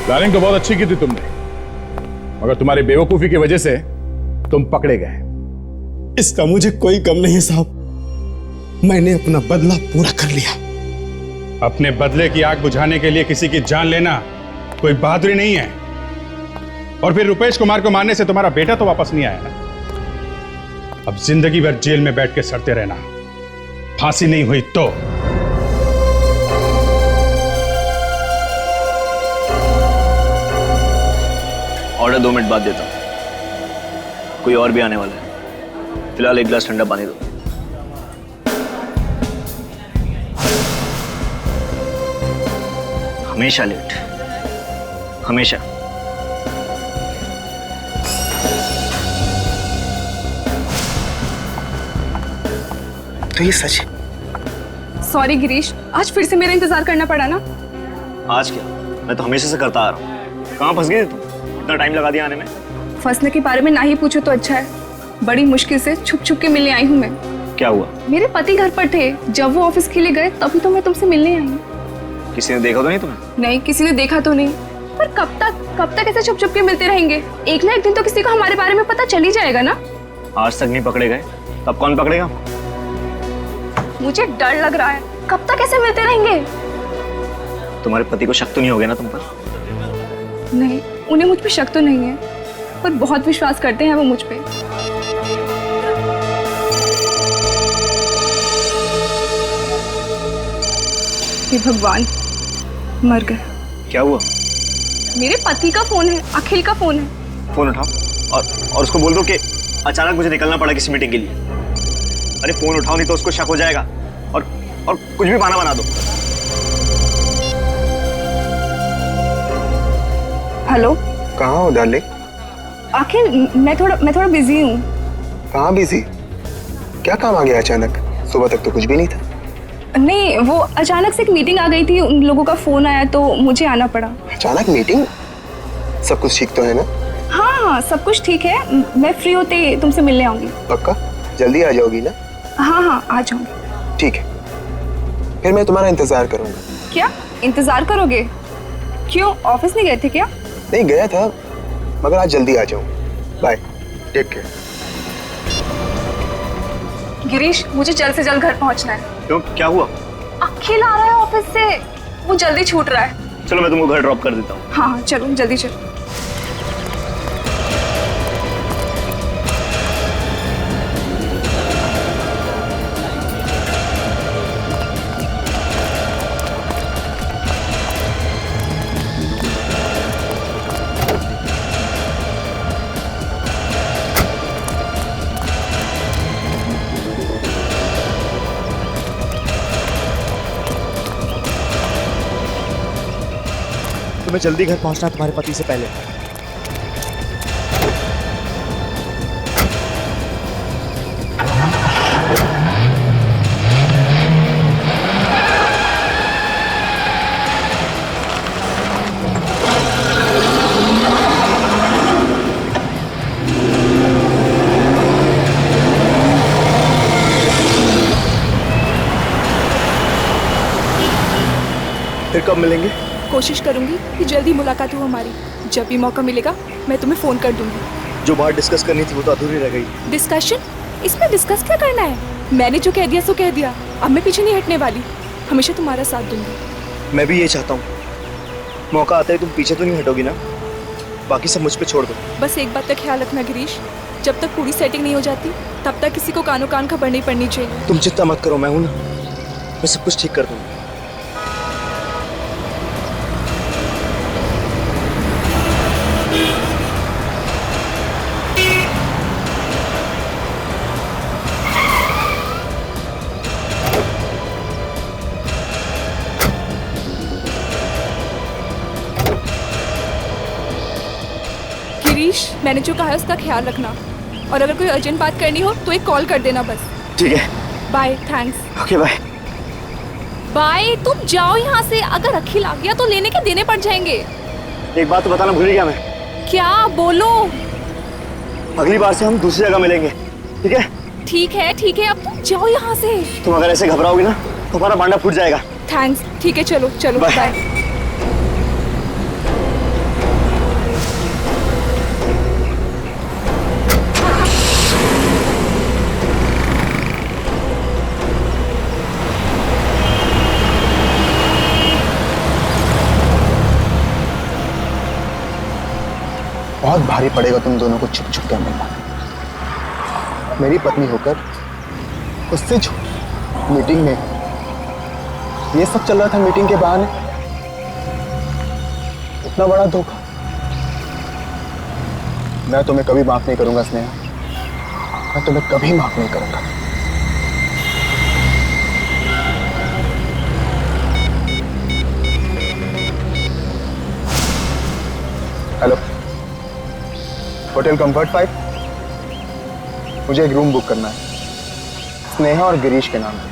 S7: प्लानिंग तो बहुत अच्छी की थी तुमने, मगर तुम्हारी बेवकूफी की वजह से तुम पकड़े गए।
S12: इसका मुझे कोई गम नहीं है साहब। मैंने अपना बदला पूरा कर लिया।
S13: अपने बदले की आग बुझाने के लिए किसी की जान लेना कोई बहादुरी नहीं है। और फिर रुपेश कुमार को मारने से तुम्हारा बेटा तो वापस नहीं आया ना। अब जिंदगी भर जेल में बैठ के सड़ते रहना। फांसी नहीं हुई तो।
S4: ऑर्डर 2 मिनट बाद देता हूं, कोई और भी आने वाला है। फिलहाल एक गिलास ठंडा पानी दो। हमेशा लेट, हमेशा।
S15: तो ये सच है?
S8: सॉरी गिरीश, आज फिर से मेरा इंतजार करना पड़ा ना।
S4: आज क्या, मैं तो हमेशा से करता आ रहा हूँ। कहाँ फंस गए तुम? इतना टाइम लगा दिया आने में।
S8: फंसने के बारे में ना ही पूछो तो अच्छा है। बड़ी मुश्किल से छुप छुप के मिलने आई हूँ मैं।
S4: क्या हुआ?
S8: मेरे पति घर पर थे, जब वो ऑफिस के लिए गए तभी तो मैं तुमसे मिलने आई हूँ।
S4: किसी ने देखा तो नहीं तुम्हें?
S8: नहीं, किसी ने देखा तो नहीं। पर कब तक ऐसे छुप छुप के मिलते रहेंगे? एक ना एक दिन तो किसी को हमारे बारे में पता चल ही जाएगा ना।
S4: आज तक नहीं पकड़े गए, तब कौन पकड़ेगा?
S8: मुझे डर लग रहा है। कब तक ऐसे मिलते रहेंगे?
S4: तुम्हारे पति को शक तो नहीं हो गया ना तुम पर?
S8: नहीं, उन्हें मुझ पे शक तो नहीं है, पर बहुत विश्वास करते हैं वो मुझ पे। हे भगवान, मर गए।
S4: क्या हुआ?
S8: मेरे पति का फोन है, अखिल का फोन है।
S4: फोन उठाओ और उसको बोल दो कि अचानक मुझे निकलना पड़ा किसी मीटिंग के लिए। अरे फोन उठाओ, नहीं तो उसको शक हो जाएगा और कुछ भी बहाना बना दो।
S8: हेलो,
S15: कहाँ हो डार्लिंग?
S8: अखिल, मैं थोड़ा बिजी हूँ।
S15: कहाँ बिजी? क्या काम आ गया अचानक? सुबह तक तो कुछ भी नहीं था।
S8: नहीं, वो अचानक से एक मीटिंग आ गई थी, उन लोगों का फोन आया तो मुझे आना पड़ा।
S15: अचानक मीटिंग? सब कुछ ठीक तो है ना?
S8: हाँ, सब कुछ ठीक है। मैं फ्री होते ही तुमसे मिलने आऊंगी।
S15: पक्का? जल्दी आ जाओगी ना?
S8: हाँ, आ जाऊंगी।
S15: ठीक है, फिर मैं तुम्हारा इंतजार करूंगा।
S8: क्या इंतजार करोगे? क्यों, ऑफिस नहीं गए थे क्या?
S15: नहीं गया था, मगर आज जल्दी आ जाऊँ। Bye, take care.
S8: गिरीश, मुझे जल्द से जल्द घर पहुंचना है।
S4: क्यों, क्या हुआ?
S8: अखिल आ रहा है ऑफिस से, वो जल्दी छूट रहा है।
S4: चलो मैं तुमको घर ड्रॉप कर देता हूँ।
S8: हाँ, चलो जल्दी चलो।
S4: तुम्हें जल्दी घर पहुंचना है तुम्हारे पति से पहले। फिर कब मिलेंगे?
S16: कोशिश करूंगी कि जल्दी मुलाकात हो हमारी। जब भी मौका मिलेगा मैं तुम्हें फोन कर दूंगी।
S4: जो बात डिस्कस करनी थी वो तो अधूरी रह गई।
S16: डिस्कशन? इसमें डिस्कस क्या करना है? मैंने जो कह दिया सो कह दिया। अब मैं पीछे नहीं हटने वाली, हमेशा तुम्हारा साथ दूंगी।
S4: मैं भी ये चाहता हूँ। मौका आता है तुम पीछे तो नहीं हटोगी ना? बाकी सब मुझ पे छोड़ दो।
S16: बस एक बात का ख्याल रखना गिरीश, जब तक पूरी सेटिंग नहीं हो जाती तब तक किसी को कानो कान खबर नहीं पड़नी चाहिए।
S4: तुम चिंता मत करो, मैं हूं ना, मैं सब कुछ ठीक कर दूंगा।
S16: गिरीश, मैंने जो कहा है उसका ख्याल रखना, और अगर कोई अर्जेंट बात करनी हो तो एक कॉल कर देना बस।
S4: ठीक है,
S16: bye. Thanks.
S4: Okay bye.
S16: Bye. तुम जाओ यहाँ से, अगर अखिल आ गया तो लेने के देने पड़ जाएंगे।
S4: एक बात तो बताना भूल गया मैं।
S16: क्या? बोलो।
S4: अगली बार से हम दूसरी जगह मिलेंगे, ठीक है?
S16: ठीक है, अब तुम जाओ यहाँ से।
S4: तुम अगर ऐसे घबराओगी ना तो हमारा बांडा फूट जाएगा।
S16: थैंक्स। ठीक है, चलो चलो बाय।
S15: बहुत भारी पड़ेगा तुम दोनों को छुप छुप के मिलना। मेरी पत्नी होकर उससे मीटिंग में ये सब चल रहा था, मीटिंग के बहाने इतना बड़ा धोखा। मैं तुम्हें कभी माफ नहीं करूंगा स्नेहा, मैं तुम्हें कभी माफ नहीं करूंगा। हेलो, होटल कंफर्ट 5, मुझे एक रूम बुक करना है स्नेहा और गिरीश के नाम पे।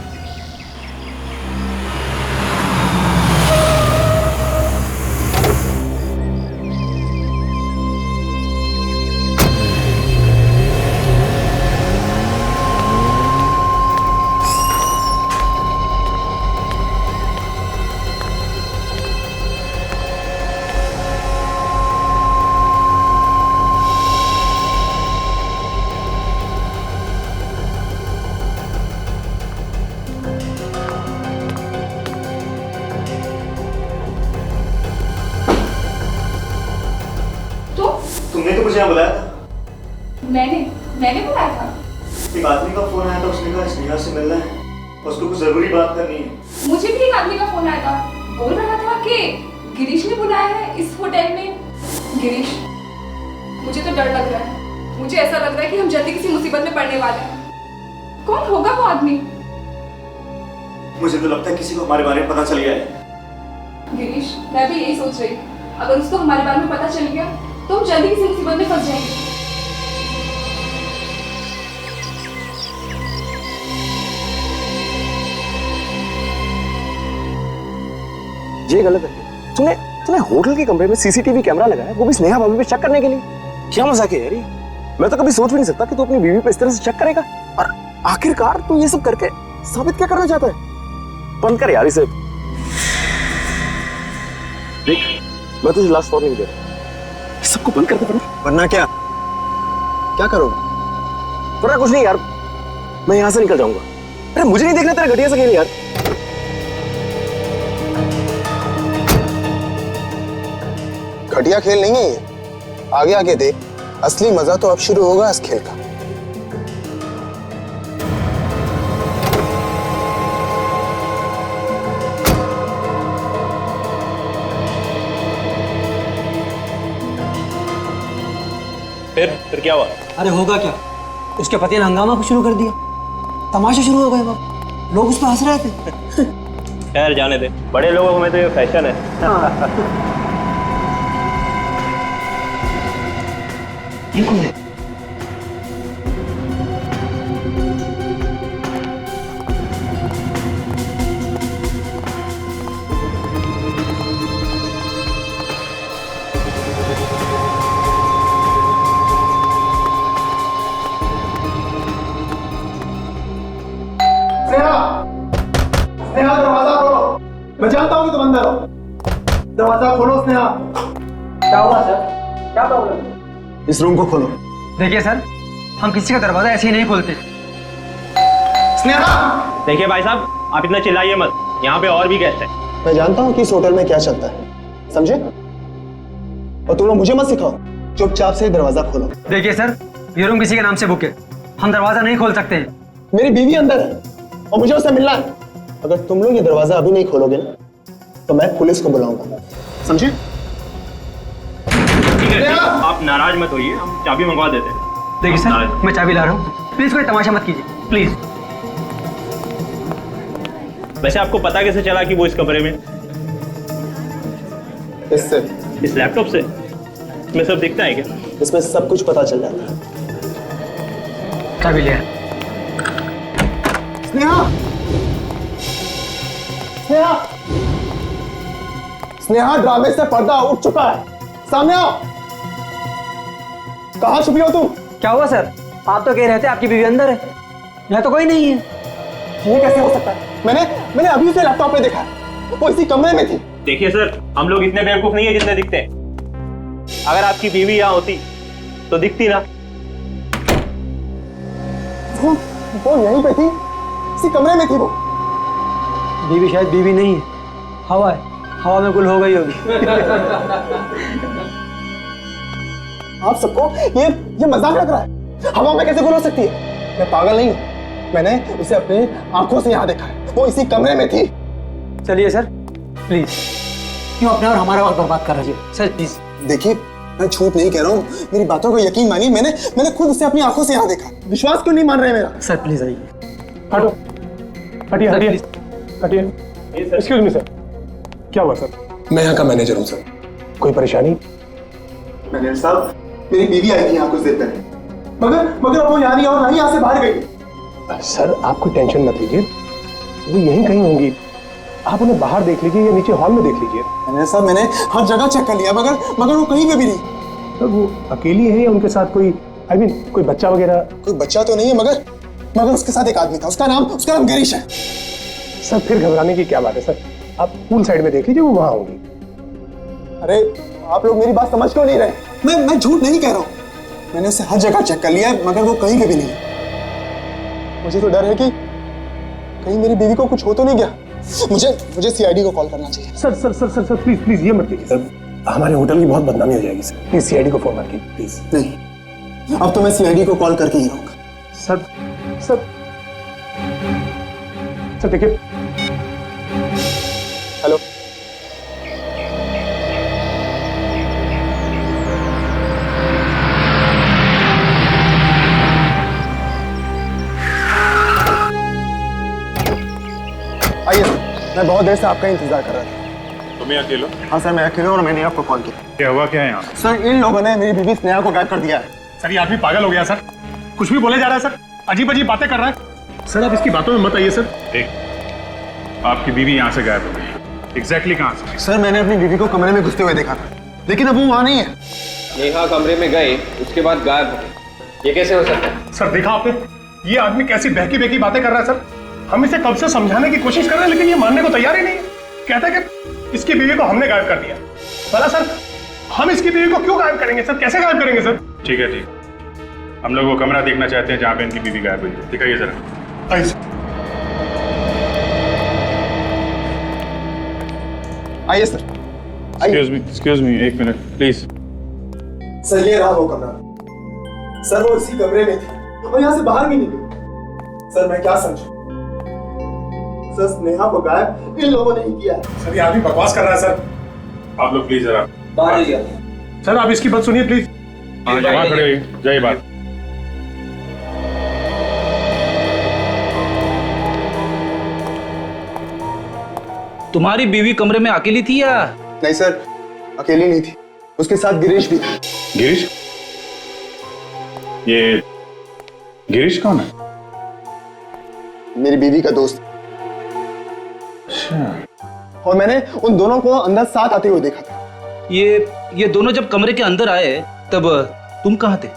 S4: तुमने तो मुझे यहाँ बुलाया था।
S16: मैंने बुलाया था।
S4: एक आदमी का फोन आया था, उसने कहा स्नेहा से मिलना है, उसको कुछ जरूरी बात करनी है।
S16: मुझे भी एक आदमी का फोन आया था, बोल रहा था कि गिरीश ने बुलाया है इस होटल में। गिरीश, मुझे तो डर लग रहा है। मुझे ऐसा लग रहा है कि हम जल्दी किसी मुसीबत में पड़ने वाले हैं। कौन होगा वो आदमी?
S4: मुझे तो लगता है किसी को हमारे बारे में पता चल गया है।
S16: गिरीश, मैं भी यही सोच रही, अगर उसको हमारे बारे में पता चल गया तो हम जल्दी किसी मुसीबत में फंस जाएंगे।
S4: ये गलत है। तूने होटल के कमरे में सीसीटीवी कैमरा लगाया, वो भी स्नेहा भाभी पे शक करने के लिए। क्या मजाक है यार ये? मैं तो कभी सोच भी नहीं सकता कि तू अपनी बीवी पे इस तरह से शक करेगा। और आखिरकार तू ये सब करके साबित क्या करना चाहता है? बंद कर यार इसे। देख, मैं तुझे लास्ट वार्निंग दे रहा हूं, सबको बंद कर दे। वरना क्या करोगे? वरना कुछ नहीं यार, मैं यहां से निकल जाऊंगा। अरे मुझे नहीं देखना तेरा घटिया सा खेल यार।
S15: घटिया खेल नहीं है ये, आगे आगे देख, असली मजा तो अब शुरू होगा इस खेल का।
S10: फिर क्या हुआ? अरे होगा क्या, उसके पति ने हंगामा शुरू कर दिया, तमाशा शुरू हो गए। बाप लोग उस पर हंस रहे थे।
S1: खैर जाने दे, बड़े लोगों में तो ये फैशन है।
S10: ये कौन है?
S15: स्नेहा दरवाजा खोलो। मैं जानता हूँ कि तुम अंदर हो। दरवाजा खोलो स्नेहा।
S10: क्या हुआ सर? क्या प्रॉब्लम?
S15: इस रूम को खोलो।
S10: देखिए सर, हम किसी का दरवाजा ऐसे ही नहीं खोलते।
S15: स्नेहा!
S1: देखिए भाई साहब, आप इतना चिल्लाइए मत, यहाँ पे और भी गेस्ट हैं।
S15: मैं जानता हूँ कि इस होटल में क्या चलता है, समझे? और तुम लोग मुझे मत सिखाओ, चुपचाप से दरवाजा खोलो।
S10: देखिए सर, ये रूम किसी के नाम से बुक है, हम दरवाजा नहीं खोल सकते हैं।
S15: मेरी बीवी अंदर है और मुझे उससे मिलना है। अगर तुम लोग ये दरवाजा अभी नहीं खोलोगे ना, तो मैं पुलिस को बुलाऊंगा, समझे?
S1: ठीक है, आप नाराज मत होइए, हम चाबी मंगवा देते हैं।
S10: देखिए सर, मैं चाबी ला रहा हूँ, प्लीज कोई तमाशा मत कीजिए, प्लीज।
S1: वैसे आपको पता कैसे चला कि वो इस कमरे में?
S15: इससे,
S1: इस लैपटॉप से? इसमें सब दिखता है क्या?
S15: इसमें सब कुछ पता चल जाता है।
S10: चाबी लिया।
S15: स्नेहा! स्नेहा! स्नेहा, ड्रामे से पर्दा उठ चुका है, सामने आओ। कहाँ छुपी हो तुम?
S10: क्या हुआ सर? आप तो कह रहे थे आपकी बीवी अंदर है, यहाँ तो कोई नहीं है।
S15: ये कैसे हो सकता है? मैंने अभी उसे लैपटॉप पे देखा, वो इसी कमरे में थी।
S1: देखिए सर, हम लोग इतने बेवकूफ नहीं है जितने दिखते हैं। अगर आपकी बीवी यहाँ होती तो दिखती ना।
S15: वो यहीं पे थी, इसी कमरे में थी वो।
S10: बीवी शायद बीवी नहीं है, हवा है, हवा में गुल हो गई होगी।
S15: आप सबको ये मजाक लग रहा है? हवा में कैसे गुल हो सकती है? मैं पागल नहीं हूँ, मैंने उसे अपने आंखों से यहाँ देखा है, वो इसी कमरे में थी।
S10: चलिए सर, प्लीज, क्यों अपना और हमारा वक्त बर्बाद कर रही है? Sir please.
S15: देखिए, मैं झूठ नहीं कह रहा हूँ, मेरी बातों को यकीन मानिए, मैंने खुद उसे अपनी आंखों से यहाँ देखा। विश्वास क्यों नहीं मान रहे मेरा?
S10: सर प्लीज आइए।
S12: हटो, हटिए हटिए हटिए। एक्सक्यूज मी सर, क्या हुआ सर?
S15: मैं यहाँ का मैनेजर हूँ सर।
S12: कोई परेशानी?
S15: मैनेजर साहब, मेरी बीवी आई थी यहाँ कुछ देर पहले, मगर वो यहाँ नहीं और ना ही यहाँ से बाहर गई।
S12: सर आप कोई टेंशन मत लीजिए, वो यहीं कहीं होंगी, आप उन्हें बाहर देख लीजिए या नीचे हॉल में देख लीजिए।
S15: मैनेजर साहब, मैंने हर जगह चेक कर लिया, मगर वो कहीं पे भी नहीं।
S12: सर वो अकेली है या उनके साथ कोई कोई बच्चा वगैरह?
S15: कोई बच्चा तो नहीं है, मगर उसके साथ एक आदमी था, उसका नाम गिरीश है।
S12: सर फिर घबराने की क्या बात है सर, आप पूल साइड में देख लीजिए, वो वहां होंगी।
S15: अरे आप लोग मेरी बात समझ क्यों नहीं रहे? मैं झूठ नहीं कह रहा हूँ, मैंने उसे हर जगह चेक कर लिया, मगर वो कहीं पे भी नहीं। मुझे तो डर है कि कहीं मेरी बीवी को कुछ हो तो नहीं गया। मुझे सीआईडी को कॉल करना चाहिए।
S12: Sir sir sir sir sir please please ये मत कीजिए सर, हमारे होटल की बहुत बदनामी हो जाएगी सर, प्लीज सीआईडी को फोन मत कीजिए प्लीज।
S15: नहीं, अब तो मैं सीआईडी को कॉल करके ही रहूंगा।
S12: सर सर सर देखिए।
S15: हेलो, आइए सर, मैं बहुत देर से आपका इंतजार कर रहा था।
S7: तुम ही अकेले?
S15: हाँ सर, मैं अकेले हूँ और मैंने आपको कॉल किया।
S7: क्या हुआ, क्या है यहाँ?
S15: सर इन लोगों ने मेरी बीवी स्नेहा को गायब कर दिया है।
S13: सर ये आदमी पागल हो गया सर, कुछ भी बोले जा रहा है सर, अजीब अजीब बातें कर रहा है सर। आप इसकी बातों में मत आइए सर।
S7: देख, आपकी बीवी यहाँ से गायब हो गई, एग्जैक्टली कहाँ से?
S15: सर मैंने अपनी बीवी को कमरे में घुसते हुए देखा था, लेकिन अब वो वहाँ नहीं है।
S1: नेहा कमरे में गए, उसके बाद गायब हो गए, ये कैसे हो सकता है?
S13: सर देखा आपने, ये आदमी कैसी बहकी बहकी बातें कर रहा है सर। हम इसे कब से समझाने की कोशिश कर रहे हैं, लेकिन ये मानने को तैयार ही नहीं है। कहता है कि इसकी बीवी को हमने गायब कर दिया। भला सर, हम इसकी बीवी को क्यों गायब करेंगे सर, कैसे गायब करेंगे सर?
S7: ठीक है, ठीक, हम लोग वो कमरा देखना चाहते हैं जहाँ पे इनकी बीवी गायब हुई है। दिखाइए जरा।
S15: आइए सर,
S7: एक्सक्यूज मी, एक मिनट प्लीज।
S15: सर ये रहा वो कमरा। सर वो इसी कमरे में थी और यहाँ से बाहर भी नहीं गई। सर मैं क्या समझूं? सर स्नेहा को गायब इन लोगों ने ही किया है।
S13: सर ये आदमी बकवास कर रहा है सर।
S7: आप लोग प्लीज जरा
S10: बाहर आइए
S13: सर, आप इसकी बात सुनिए प्लीज।
S7: वहाँ खड़े रहिए, जाइए बात।
S10: तुम्हारी बीवी कमरे में अकेली थी या?
S15: नहीं सर, अकेली नहीं थी, उसके साथ गिरीश भी था।
S7: गिरीश? ये गिरीश कौन है?
S15: मेरी बीवी का दोस्त।
S7: अच्छा।
S15: और मैंने उन दोनों को अंदर साथ आते हुए देखा था।
S10: ये दोनों जब कमरे के अंदर आए तब तुम कहाँ थे?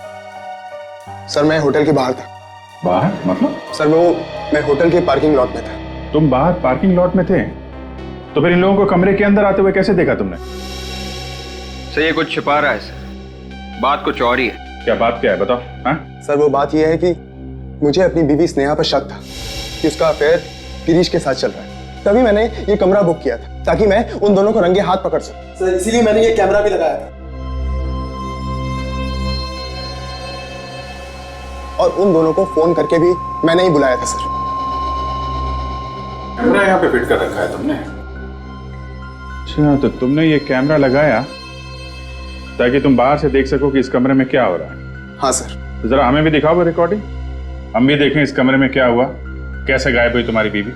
S15: सर मैं होटल के बाहर था।
S7: बाहर मतलब?
S15: सर मैं होटल के पार्किंग लॉट में था।
S7: तुम बाहर पार्किंग लॉट में थे? तो फिर इन लोगों को कमरे के अंदर आते हुए कैसे देखा तुमने?
S17: सर ये कुछ छिपा रहा है सर, बात कुछ और ही है।
S7: क्या बात क्या है बताओ? हाँ?
S15: सर वो बात यह है कि मुझे अपनी बीवी स्नेहा पर शक था कि उसका अफेयर गिरीश के साथ चल रहा है। तभी मैंने ये कमरा बुक किया था ताकि मैं उन दोनों को रंगे हाथ पकड़ सकूं। सर इसीलिए मैंने ये कैमरा भी लगाया था और उन दोनों को फोन करके भी मैंने ही बुलाया था सर।
S7: कैमरा यहाँ पे फिट कर रखा है तुमने? अच्छा, तो तुमने ये कैमरा लगाया ताकि तुम बाहर से देख सको कि इस कमरे में क्या हो रहा है?
S15: हाँ सर।
S7: तो जरा हमें भी दिखाओ वो रिकॉर्डिंग, हम भी देखें इस कमरे में क्या हुआ, कैसे गायब हुई तुम्हारी बीवी।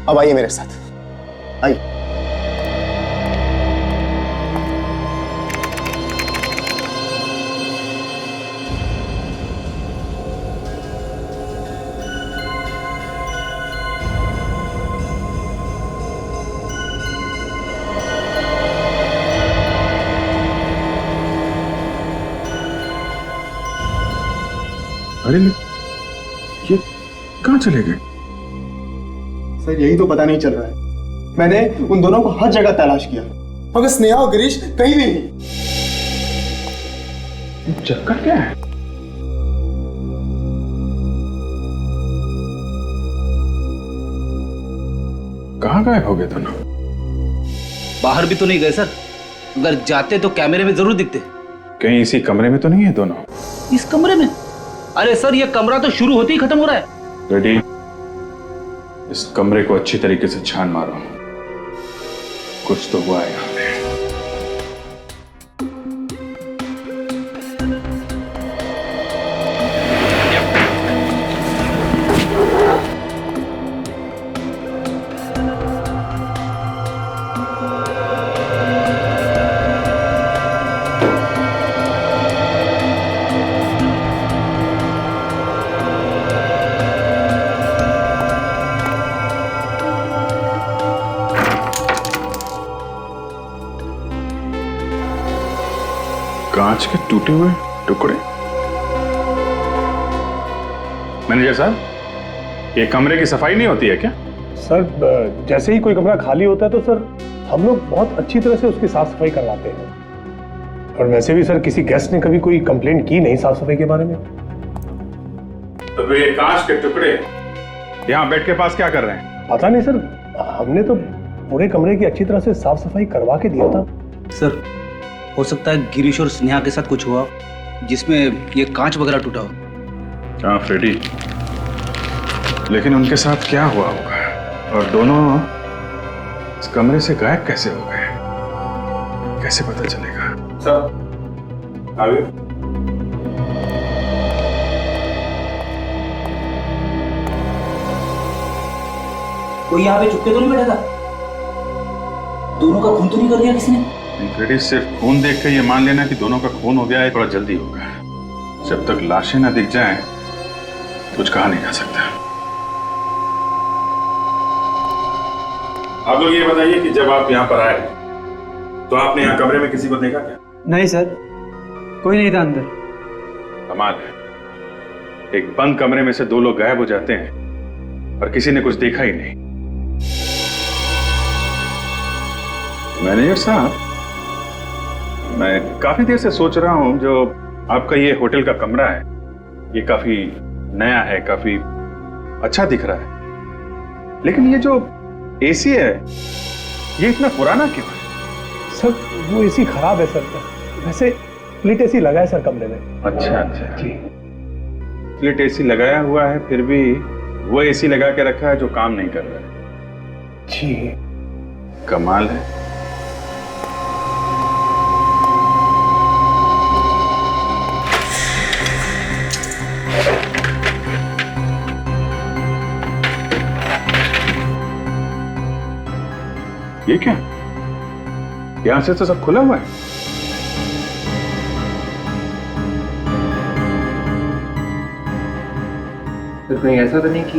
S15: अब आइए मेरे साथ, आइए।
S7: अरे ये कहाँ चले गए?
S15: सर यही तो पता नहीं चल रहा है। मैंने उन दोनों को हर जगह तलाश किया मगर स्नेहा और गिरीश कहीं भी नहीं।
S7: चक्कर क्या है? कहाँ गायब हो गए दोनों?
S10: बाहर भी तो नहीं गए सर, अगर जाते तो कैमरे में जरूर दिखते।
S7: कहीं इसी कमरे में तो नहीं है दोनों?
S10: इस कमरे में? अरे सर ये कमरा तो शुरू होते ही खत्म हो रहा है।
S7: रेडी, इस कमरे को अच्छी तरीके से छान मारो, कुछ तो हुआ है यहाँ पे। कांच के टूटे हुए टुकड़े। मैनेजर साहब, ये कमरे की सफाई नहीं होती है क्या?
S18: सर जैसे ही कोई कमरा खाली होता है तो सर हम लोग बहुत अच्छी तरह से उसकी साफ सफाई करवाते हैं। और वैसे भी सर किसी गेस्ट ने कभी कोई कंप्लेंट की नहीं साफ सफाई के बारे में।
S7: तो फिर ये कांच के टुकड़े यहाँ बेड के पास क्या कर रहे हैं?
S18: पता नहीं सर, हमने तो पूरे कमरे की अच्छी तरह से साफ सफाई करवा के दिया था।
S10: सर हो सकता है गिरीश और स्नेहा के साथ कुछ हुआ जिसमें ये कांच वगैरह टूटा हो।
S7: हाँ फ्रेडी, लेकिन उनके साथ क्या हुआ होगा और दोनों इस कमरे से गायब कैसे हो गए, कैसे पता चलेगा? सर आगे।
S10: कोई यहाँ पे चुपके तो नहीं बैठा था? दोनों का खून तो नहीं कर दिया किसी ने?
S7: फ्रेडी, सिर्फ खून देख कर ये मान लेना कि दोनों का खून हो गया है थोड़ा जल्दी होगा। जब तक लाशें ना दिख जाएं, कुछ कहा नहीं जा सकता। आप लोग ये बताइए कि जब आप यहाँ पर आए तो आपने यहाँ कमरे में किसी को देखा क्या?
S10: नहीं सर, कोई नहीं था अंदर।
S7: कमाल है, एक बंद कमरे में से दो लोग गायब हो जाते हैं और किसी ने कुछ देखा ही नहीं। मैनेजर साहब, मैं काफी देर से सोच रहा हूं, जो आपका ये होटल का कमरा है ये काफी नया है, काफी अच्छा दिख रहा है, लेकिन ये जो एसी है ये इतना पुराना क्यों है?
S18: सर वो एसी खराब है सर, वैसे स्प्लिट एसी लगा है सर कमरे में।
S7: अच्छा अच्छा जी, स्प्लिट एसी लगाया हुआ है, फिर भी वो एसी लगा के रखा है जो काम नहीं कर रहा है।
S18: जी
S7: कमाल है। ये क्या, यहां से तो सब खुला हुआ है।
S17: तो कहीं ऐसा तो नहीं कि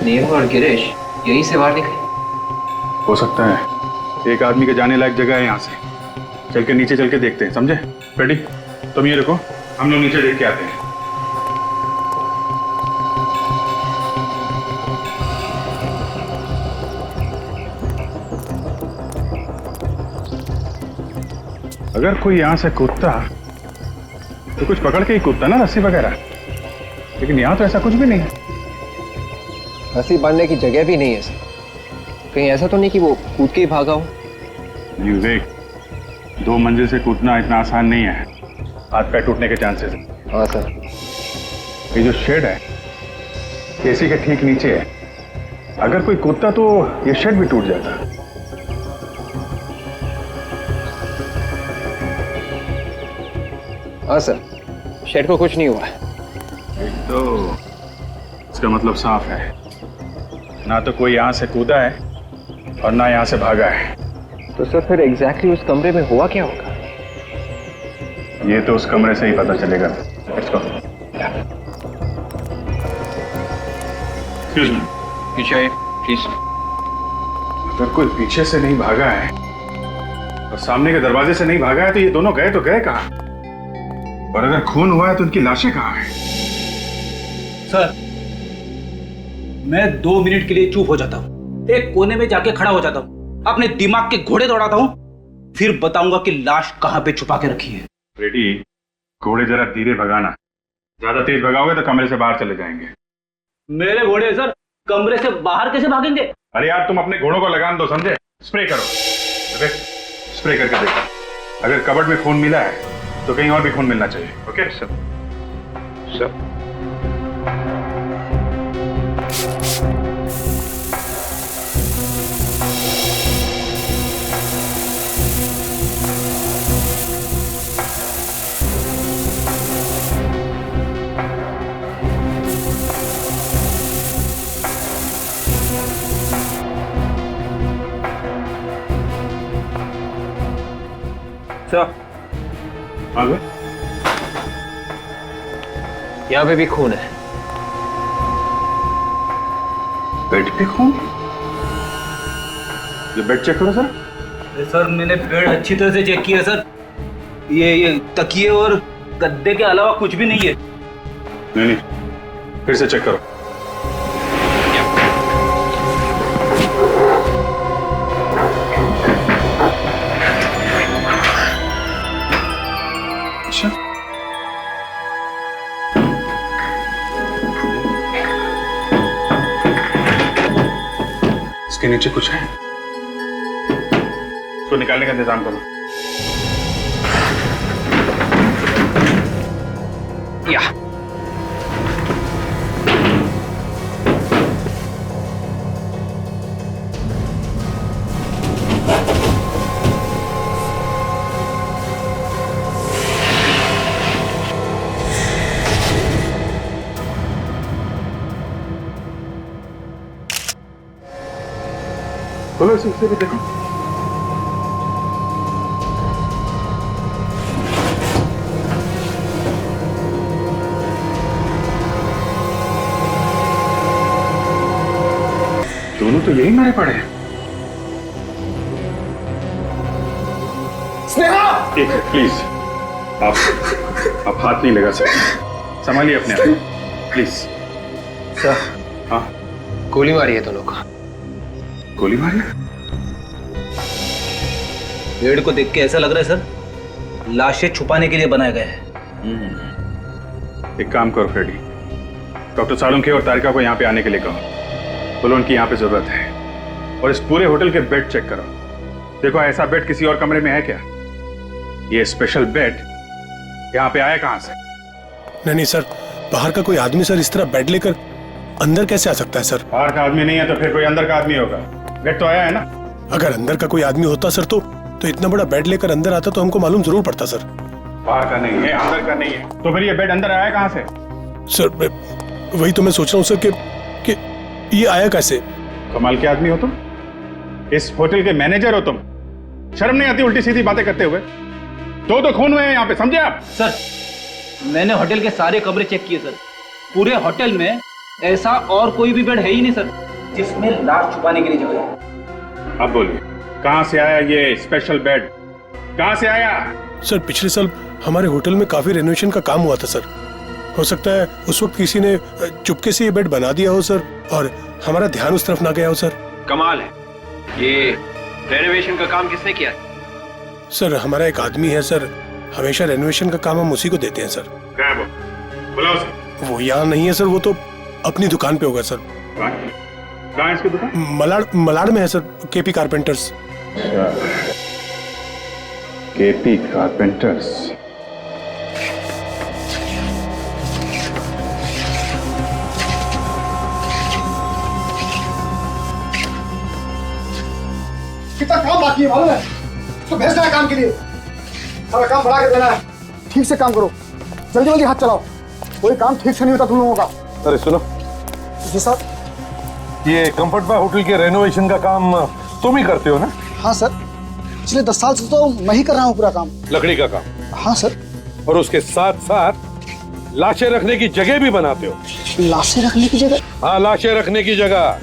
S17: नेहा और गिरीश यहीं से बाहर निकले?
S13: हो सकता है। एक आदमी के जाने लायक जगह है यहाँ से। चल के नीचे चल के देखते हैं, समझे? फ्रेडी तुम ये रुको, हम लोग नीचे देख के आते हैं। अगर कोई यहाँ से कूदता तो कुछ पकड़ के ही कूदता ना, रस्सी वगैरह, लेकिन यहाँ तो ऐसा कुछ भी नहीं है।
S17: रस्सी बांधने की जगह भी नहीं है सर। कहीं ऐसा तो नहीं कि वो कूद के ही भागा हो?
S13: नहीं देख, 2 मंजिल से कूदना इतना आसान नहीं है, हाथ पैर टूटने के चांसेस हैं।
S17: हाँ सर।
S13: ये जो शेड है एसी के ठीक नीचे है, अगर कोई कूदता तो ये शेड भी टूट जाता।
S17: हाँ सर, शेड को कुछ नहीं हुआ है।
S13: तो इसका मतलब साफ है, ना तो कोई यहाँ से कूदा है और ना यहाँ से भागा है।
S17: तो सर फिर एग्जैक्टली उस कमरे में हुआ क्या होगा?
S13: ये तो उस कमरे से ही पता चलेगा। Let's go. एक्सक्यूज मी,
S17: पीछे आइए प्लीज।
S13: अगर कोई पीछे से नहीं भागा है और सामने के दरवाजे से नहीं भागा है तो ये दोनों गए तो गए कहाँ? और अगर खून हुआ है तो उनकी लाशें कहाँ हैं?
S10: सर मैं 2 मिनट के लिए चुप हो जाता हूँ, एक कोने में जाके खड़ा हो जाता हूँ, अपने दिमाग के घोड़े दौड़ाता हूँ, फिर बताऊंगा कि लाश कहाँ पे छुपा के रखी है।
S13: रेडी, घोड़े जरा धीरे भगाना, ज्यादा तेज भगाओगे तो कमरे से बाहर चले जाएंगे।
S10: मेरे घोड़े सर कमरे से बाहर कैसे भागेंगे?
S13: अरे यार तुम अपने घोड़ों को लगान दो, समझे? स्प्रे करो। ओके, स्प्रे करके देखो, अगर कबर्ड में खून मिला है तो कहीं और भी खून मिलना चाहिए। Okay sir. सर
S17: यहाँ पे भी खून है।
S13: बेड पे खून? ये बेड चेक करो सर।
S10: सर मैंने बेड अच्छी तरह से चेक किया सर, ये तकिए और गद्दे के अलावा कुछ भी नहीं है।
S13: नहीं, फिर से चेक करो। अच्छा, इसके नीचे कुछ है, इसको निकालने का इंतजाम करो।
S17: या
S13: बोलो, इसे भी देखो। दोनों तो यही मारे पड़े हैं।
S4: स्नेहा!
S13: एक मिनट प्लीज, आप हाथ नहीं लगा सकते, संभालिए अपने आप प्लीज।
S17: सर,
S13: हाँ
S17: गोली मारी है दोनों को।
S13: गोली मारी?
S10: बेड को देख के ऐसा लग रहा है सर लाशें छुपाने के लिए बनाया गया है।
S13: एक काम करो फ्रेडी, डॉक्टर सालुंखे और तारिका को यहाँ पे आने के लिए कहो, बोलो उनकी यहाँ पे जरूरत है। और इस पूरे होटल के बेड चेक करो, देखो ऐसा बेड किसी और कमरे में है क्या? ये स्पेशल बेड यहाँ पे आया कहाँ से?
S18: नहीं सर, बाहर का कोई आदमी सर इस तरह बेड लेकर अंदर कैसे आ सकता है सर?
S13: बाहर का आदमी नहीं है तो फिर कोई अंदर का आदमी होगा। बेड तो आया है ना?
S18: अगर अंदर का कोई आदमी होता सर तो इतना बड़ा बेड लेकर अंदर आता तो हमको मालूम जरूर पड़ता सर।
S13: बाहर का नहीं है, अंदर का नहीं है, तो फिर ये बेड अंदर आया कहाँ से?
S18: सर वही तो मैं सोच रहा हूँ सर कि ये आया कैसे?
S13: कमाल के आदमी हो तुम, इस होटल के मैनेजर हो तुम, शर्म नहीं आती उल्टी सीधी बातें करते हुए? तो खून हुए हैं यहाँ पे, समझे आप?
S10: सर मैंने होटल के सारे कमरे चेक किए सर, पूरे होटल में ऐसा और कोई भी बेड है ही नहीं सर जिसमें लाश छुपाने के लिए जगह है।
S13: अब बोलिए, कहाँ से आया ये स्पेशल बेड? कहाँ से आया?
S18: सर पिछले साल हमारे होटल में काफी रेनोवेशन का काम हुआ था सर। हो सकता है उस वक्त किसी ने चुपके से ये बेड बना दिया हो सर, और हमारा ध्यान उस तरफ ना गया हो सर।
S17: कमाल है, ये रेनोवेशन का काम किसने किया?
S18: सर हमारा एक आदमी है सर, हमेशा रेनोवेशन का काम हम उसी को देते हैं सर।
S13: क्या है वो? बुलाओ उसे।
S18: वो यहाँ नहीं है सर, वो तो अपनी दुकान पे होगा सर।
S13: कहाँ है इसकी दुकान?
S18: मलाड में है sir, KP carpenters.
S13: KP carpenters.
S15: कितना काम बाकी है मालूम है? तो भेजना है काम के लिए, सारा काम बढ़ा के देना है। ठीक से काम करो, जल्दी जल्दी हाथ चलाओ, कोई काम ठीक से नहीं होता तुम लोगों का।
S14: अरे सुनो
S15: जी साहब।
S14: ये कंफर्ट बाय होटल के रेनोवेशन का काम तुम ही करते हो ना?
S15: हाँ सर, पिछले 10 साल से तो मैं ही कर रहा हूँ पूरा काम।
S14: लकड़ी का काम?
S15: हाँ सर।
S14: और उसके साथ साथ लाशें रखने की जगह भी बनाते हो?
S15: लाशें रखने की जगह?
S14: हाँ, लाशें रखने की जगह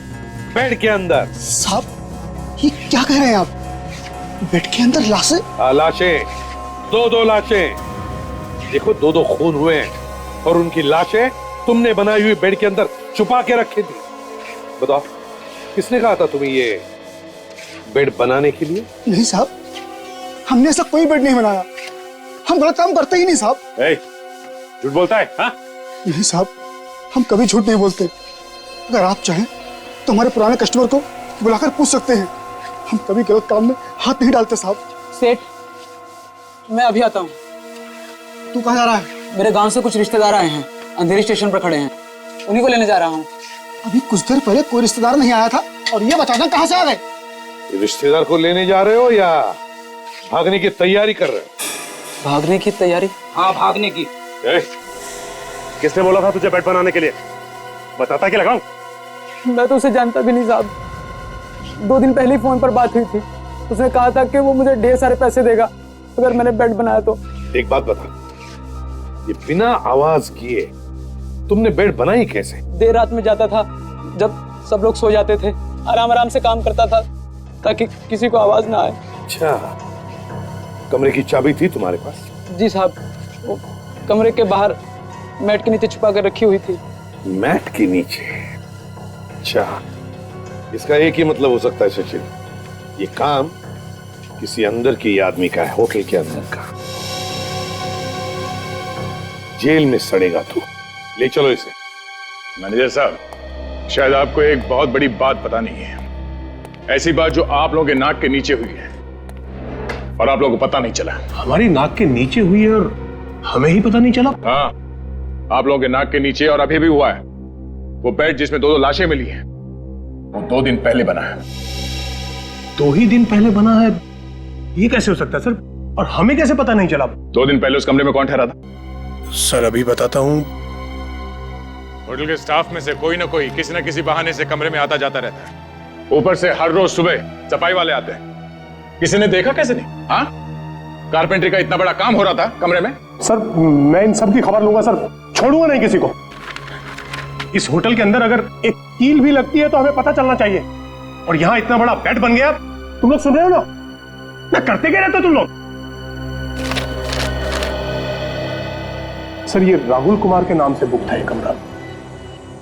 S14: बेड के अंदर।
S15: साहब ये क्या कह रहे हैं आप? बेड के अंदर लाशें?
S14: हाँ, लाशें, दो लाशें। देखो, दो खून हुए हैं और उनकी लाशें तुमने बनाई हुई बेड के अंदर छुपा के रखी थी। बताओ, किसने कहा था तुम्हें ये बेड बनाने के लिए?
S15: नहीं साहब, हमने ऐसा कोई बेड नहीं बनाया, हम गलत काम करते ही नहीं साहब।
S13: झूठ बोलता है? हाँ?
S15: नहीं साहब, हम कभी झूठ नहीं बोलते। अगर आप चाहें तो हमारे पुराने कस्टमर को बुलाकर पूछ सकते हैं, हम कभी गलत काम में हाथ नहीं डालते साहब।
S10: सेठ, मैं अभी आता हूँ।
S15: तू कहाँ जा रहा है?
S10: मेरे गांव से कुछ रिश्तेदार आए हैं, अंधेरी स्टेशन पर खड़े हैं, उन्हीं को लेने जा रहा हूँ।
S15: अभी कुछ देर पहले कोई रिश्तेदार नहीं आया था और ये बचाना कहाँ से आ गए?
S14: रिश्तेदार को लेने जा रहे हो या भागने की तैयारी कर रहे हो?
S10: भागने की तैयारी? हाँ, भागने की।
S18: किसने बोला था तुझे बेड बनाने के लिए? बताता कि लगाऊं?
S10: मैं तो उसे जानता भी नहीं साहब, 2 दिन पहले फोन पर बात हुई थी, उसने कहा था कि वो मुझे ढेर सारे पैसे देगा अगर मैंने बेड बनाया तो।
S14: एक बात बता, ये बिना आवाज किए तुमने बेड बनाई कैसे?
S10: देर रात में जाता था, जब सब लोग सो जाते थे, आराम आराम से काम करता था ताकि किसी को आवाज ना आए।
S14: अच्छा, कमरे की चाबी थी तुम्हारे पास?
S10: जी साहब, वो कमरे के बाहर मैट के नीचे छुपा कर रखी हुई थी।
S14: मैट के नीचे? अच्छा, इसका एक ही मतलब हो सकता है सचिन, ये काम किसी अंदर के आदमी का है, होटल के अंदर का। जेल में सड़ेगा तू, ले चलो इसे।
S7: मैनेजर साहब, शायद आपको एक बहुत बड़ी बात पता नहीं है, ऐसी बात जो आप लोगों के नाक के नीचे हुई है और आप लोगों को पता नहीं चला।
S18: हमारी नाक के नीचे हुई है और हमें ही पता नहीं चला?
S7: हाँ, आप लोगों के नाक के नीचे और अभी भी हुआ है। वो बेड जिसमें 2 लाशें मिली हैं, वो 2 दिन पहले बना है।
S18: 2 ही दिन पहले बना है? ये कैसे हो सकता है सर, और हमें कैसे पता नहीं चला?
S7: 2 दिन पहले उस कमरे में कौन ठहरा था?
S18: सर अभी बताता हूँ।
S7: होटल के स्टाफ में से कोई ना कोई किसी न किसी बहाने से कमरे में आता जाता रहता है। ऊपर से हर रोज सुबह सफाई वाले आते हैं। किसी ने देखा कैसे नहीं? हाँ, कारपेंटरी का इतना बड़ा काम हो रहा था कमरे में।
S18: सर मैं इन सब की खबर लूंगा सर, छोड़ूंगा नहीं किसी को। इस होटल के अंदर अगर एक कील भी लगती है तो हमें पता चलना चाहिए। और यहाँ इतना बड़ा बेड बन गया, तुम लोग सुन रहे हो ना करते क्या रहते हो तुम लोग? सर ये राहुल कुमार के नाम से बुक था ये कमरा।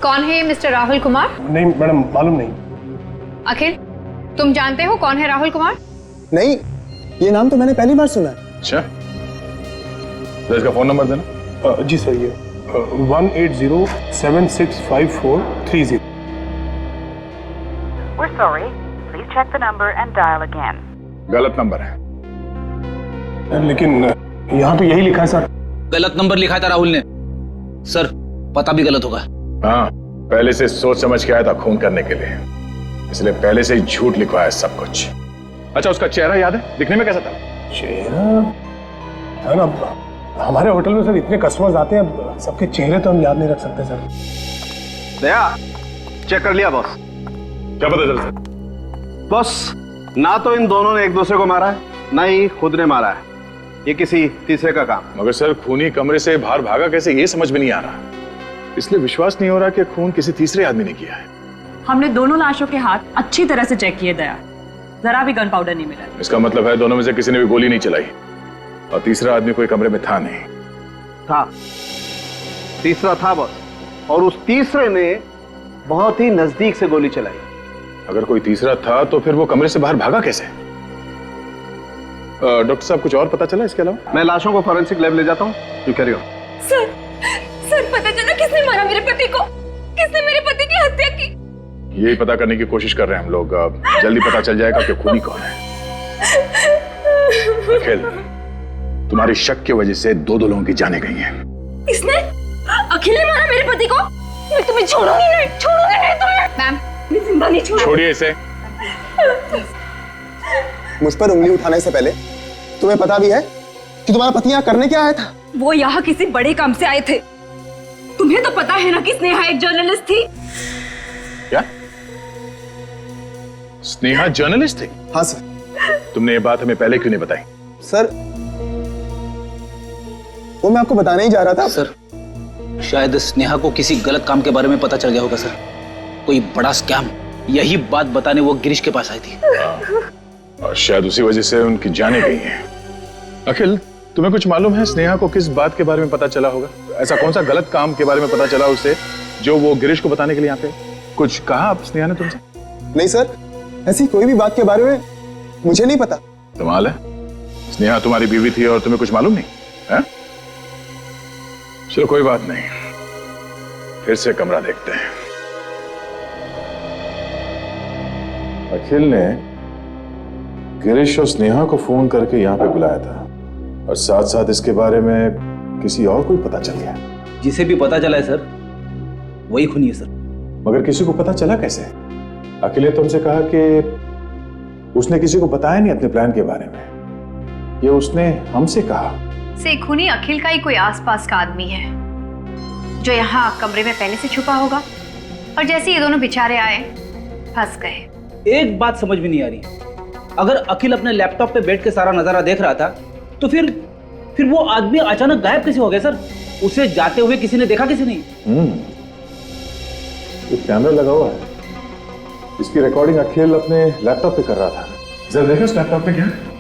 S6: कौन है ये मिस्टर राहुल कुमार?
S18: नहीं मैडम, मालूम नहीं।
S6: अखिल, तुम जानते हो कौन है राहुल कुमार?
S15: नहीं, ये नाम तो मैंने पहली बार सुना है।
S7: अच्छा, तो इसका फोन नंबर देना।
S18: जी सर, ये 180765430।
S19: We're sorry. Please check the number and dial again.
S7: गलत नंबर है।
S18: लेकिन यहाँ तो यही लिखा है सर।
S10: गलत नंबर लिखा था राहुल ने। सर पता भी गलत होगा।
S7: हाँ, पहले से सोच समझ के आया था खून करने के लिए, इसलिए पहले से ही झूठ लिखवाया सब कुछ। अच्छा, उसका चेहरा याद है? दिखने में कैसा था?
S18: चेहरा है ना, हमारे होटल में सर इतने कस्टमर्स आते हैं, सबके चेहरे तो हम याद नहीं रख सकते सर।
S4: दया, चेक कर लिया बॉस?
S7: क्या पता चल सर?
S4: बॉस, ना तो इन दोनों ने एक दूसरे को मारा है, ना ही खुद ने मारा है, ये किसी तीसरे का काम।
S7: मगर सर खूनी कमरे से बाहर भागा कैसे, ये समझ में नहीं आ रहा। इसलिए विश्वास नहीं हो रहा कि खून किसी तीसरे आदमी ने किया है।
S8: हमने दोनों लाशों के हाथ अच्छी तरह से चेक किए दया, जरा भी गन पाउडर नहीं मिला।
S7: इसका मतलब है दोनों में से किसी ने भी गोली नहीं चलाई और तीसरा आदमी कोई कमरे में था नहीं।
S20: था, तीसरा था बॉस, और उस तीसरे ने बहुत ही नजदीक से गोली चलाई।
S7: अगर कोई तीसरा था तो फिर वो कमरे से बाहर भागा कैसे? डॉक्टर साहब कुछ और पता चला इसके अलावा?
S20: मैं लाशों को फॉरेंसिक लैब ले जाता हूँ, you carry on.
S16: Sir, sir पता चला किसने मारा मेरे पति को? किसने मेरे पति की हत्या की?
S7: यही पता करने की कोशिश कर रहे हैं हम लोग। जल्दी पता चल जाएगा कि खूनी कौन है। अखिल, तुम्हारी शक की वजह से दो लोगों की जानें गई हैं।
S16: इसने? अखिल ने मारा मेरे पति को? मैं तुम्हें छोड़ूंगी नहीं तुम्हें। मैम, मैं जिंदा नहीं छोड़ूंगी।
S7: छोड़िए इसे।
S15: मुझ पर उंगली उठाने से पहले तुम्हें पता भी है कि तुम्हारा पति यहाँ करने क्या आया था?
S8: वो यहाँ किसी बड़े काम से आए थे। तुम्हें तो पता है ना कि स्नेहा एक जर्नलिस्ट थी।
S7: क्या? स्नेहा जर्नलिस्ट थी?
S15: हाँ सर।
S7: तुमने ये बात हमें पहले क्यों नहीं बताई?
S15: सर, वो मैं आपको बताने ही जा रहा था।
S10: सर, शायद स्नेहा को किसी गलत काम के बारे में पता चल गया होगा सर। कोई बड़ा स्कैम, यही बात बताने वो गिरीश के पास आई थी।
S7: और शायद उसी वजह से उनकी जानें गई हैं। अखिल, तुम्हें कुछ मालूम है स्नेहा को किस बात के बारे में पता चला होगा? ऐसा कौन सा गलत काम के बारे में पता चला उसे जो वो गिरीश को बताने के लिए यहाँ पे? कुछ कहा आप स्नेहा ने तुमसे?
S15: नहीं सर, ऐसी कोई भी बात के बारे में मुझे नहीं पता।
S7: कमाल है, स्नेहा तुम्हारी बीवी थी और तुम्हें कुछ मालूम नहीं है? चलो कोई बात नहीं, फिर से कमरा देखते हैं। अखिल ने गिरीश और स्नेहा को फोन करके यहाँ पे बुलाया था और साथ साथ इसके बारे में किसी और को भी पता चल गया।
S10: जिसे भी पता चला है सर, वही खूनी है सर।
S7: मगर किसी को पता चला कैसे? अखिल ने तुमसे कहा कि उसने किसी को बताया नहीं अपने प्लान के बारे में, ये उसने हमसे कहा।
S6: से खूनी अखिल का ही कोई आसपास का आदमी है जो यहाँ कमरे में पहले से छुपा होगा और जैसे ये दोनों बेचारे आए फंस गए।
S10: एक बात समझ में नहीं आ रही, अगर अखिल अपने लैपटॉप पे बैठ के सारा नजारा देख रहा था तो फिर वो आदमी अचानक गायब कैसे हो गया सर? उसे जाते हुए किसी ने देखा, किसी नहीं?
S7: तो कैमरा लगा हुआ है, इसकी रिकॉर्डिंग अखिल अपने लैपटॉप पे कर रहा था। जरा देखो उस लैपटॉप पे क्या है।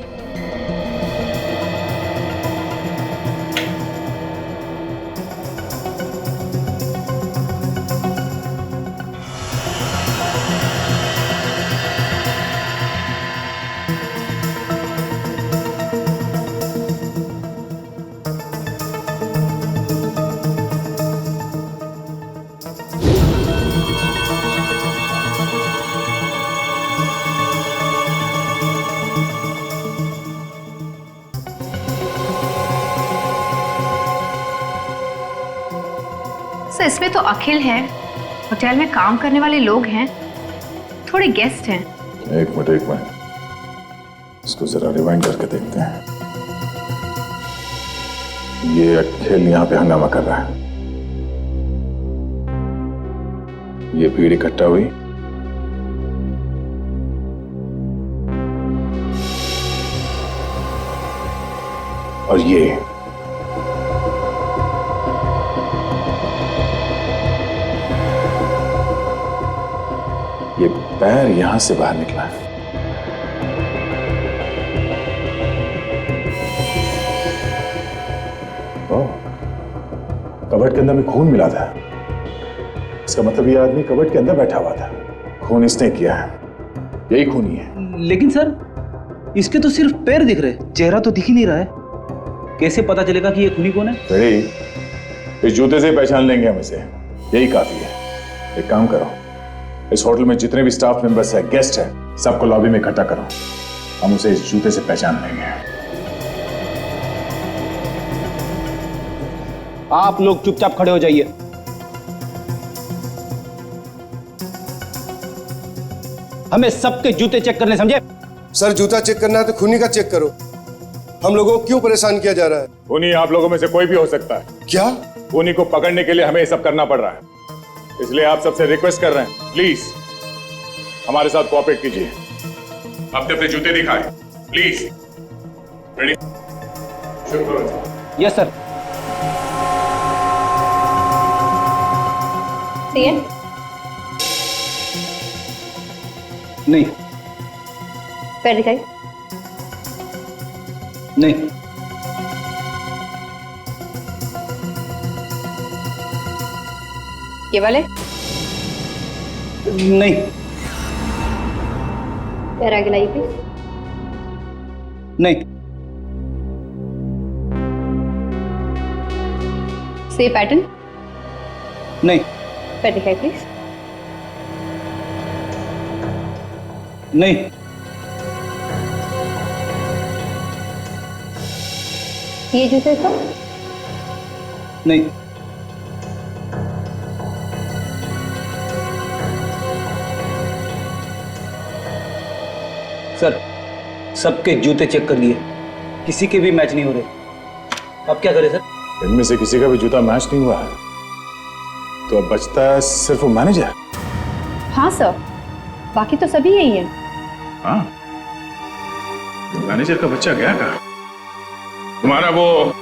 S6: सर, इसमें तो अखिल है, होटल में काम करने वाले लोग हैं, थोड़े गेस्ट हैं।
S7: एक मिनट, इसको जरा रिवाइंड करके देखते हैं। ये अखिल यहाँ पे हंगामा कर रहा है, ये भीड़ इकट्ठा हुई, और ये पैर यहां से बाहर निकला है। ओह, कबर्ड के अंदर में खून मिला था। इसका मतलब ये आदमी कबर्ड के अंदर बैठा हुआ था, खून इसने किया है, यही खूनी है।
S10: लेकिन सर, इसके तो सिर्फ पैर दिख रहे, चेहरा तो दिख ही नहीं रहा है। कैसे पता चलेगा कि ये खूनी कौन है?
S7: इस जूते से पहचान लेंगे हम इसे, यही काफी है। एक काम करो, इस होटल में जितने भी स्टाफ मेंबर्स है, गेस्ट है, सबको लॉबी में इकट्ठा करो, हम उसे इस जूते से पहचान लेंगे।
S10: आप लोग चुपचाप खड़े हो जाइए। हमें सबके जूते चेक करने, समझे?
S21: सर, जूता चेक करना है तो खूनी का चेक करो। हम लोगों को क्यों परेशान किया जा रहा है?
S7: खूनी आप लोगों में से कोई भी हो सकता है।
S21: क्या?
S7: खूनी को पकड़ने के लिए हमें ये सब करना पड़ रहा है, इसलिए आप सबसे रिक्वेस्ट कर रहे हैं, प्लीज हमारे साथ कोऑपरेट कीजिए। अपने अपने जूते दिखाएं, प्लीज। रेडी? शुरू करो।
S10: Yes sir.
S6: सी है?
S10: नहीं।
S6: पैर दिखाई।
S10: नहीं।
S6: ये वाले?
S10: नहीं।
S6: पैर आगे लाइए प्लीज।
S10: नहीं।
S6: से पैटर्न?
S10: नहीं।
S6: पैर दिखाई प्लीज।
S10: नहीं।
S6: ये जूते का?
S10: नहीं। सर, सबके जूते चेक कर लिए, किसी के भी मैच नहीं हो रहे। अब क्या करें सर?
S7: इनमें से किसी का भी जूता मैच नहीं हुआ है, तो अब बचता है सिर्फ वो मैनेजर।
S6: हाँ सर, बाकी तो सभी यही है।
S7: हाँ, मैनेजर का बच्चा गया कहाँ? तुम्हारा वो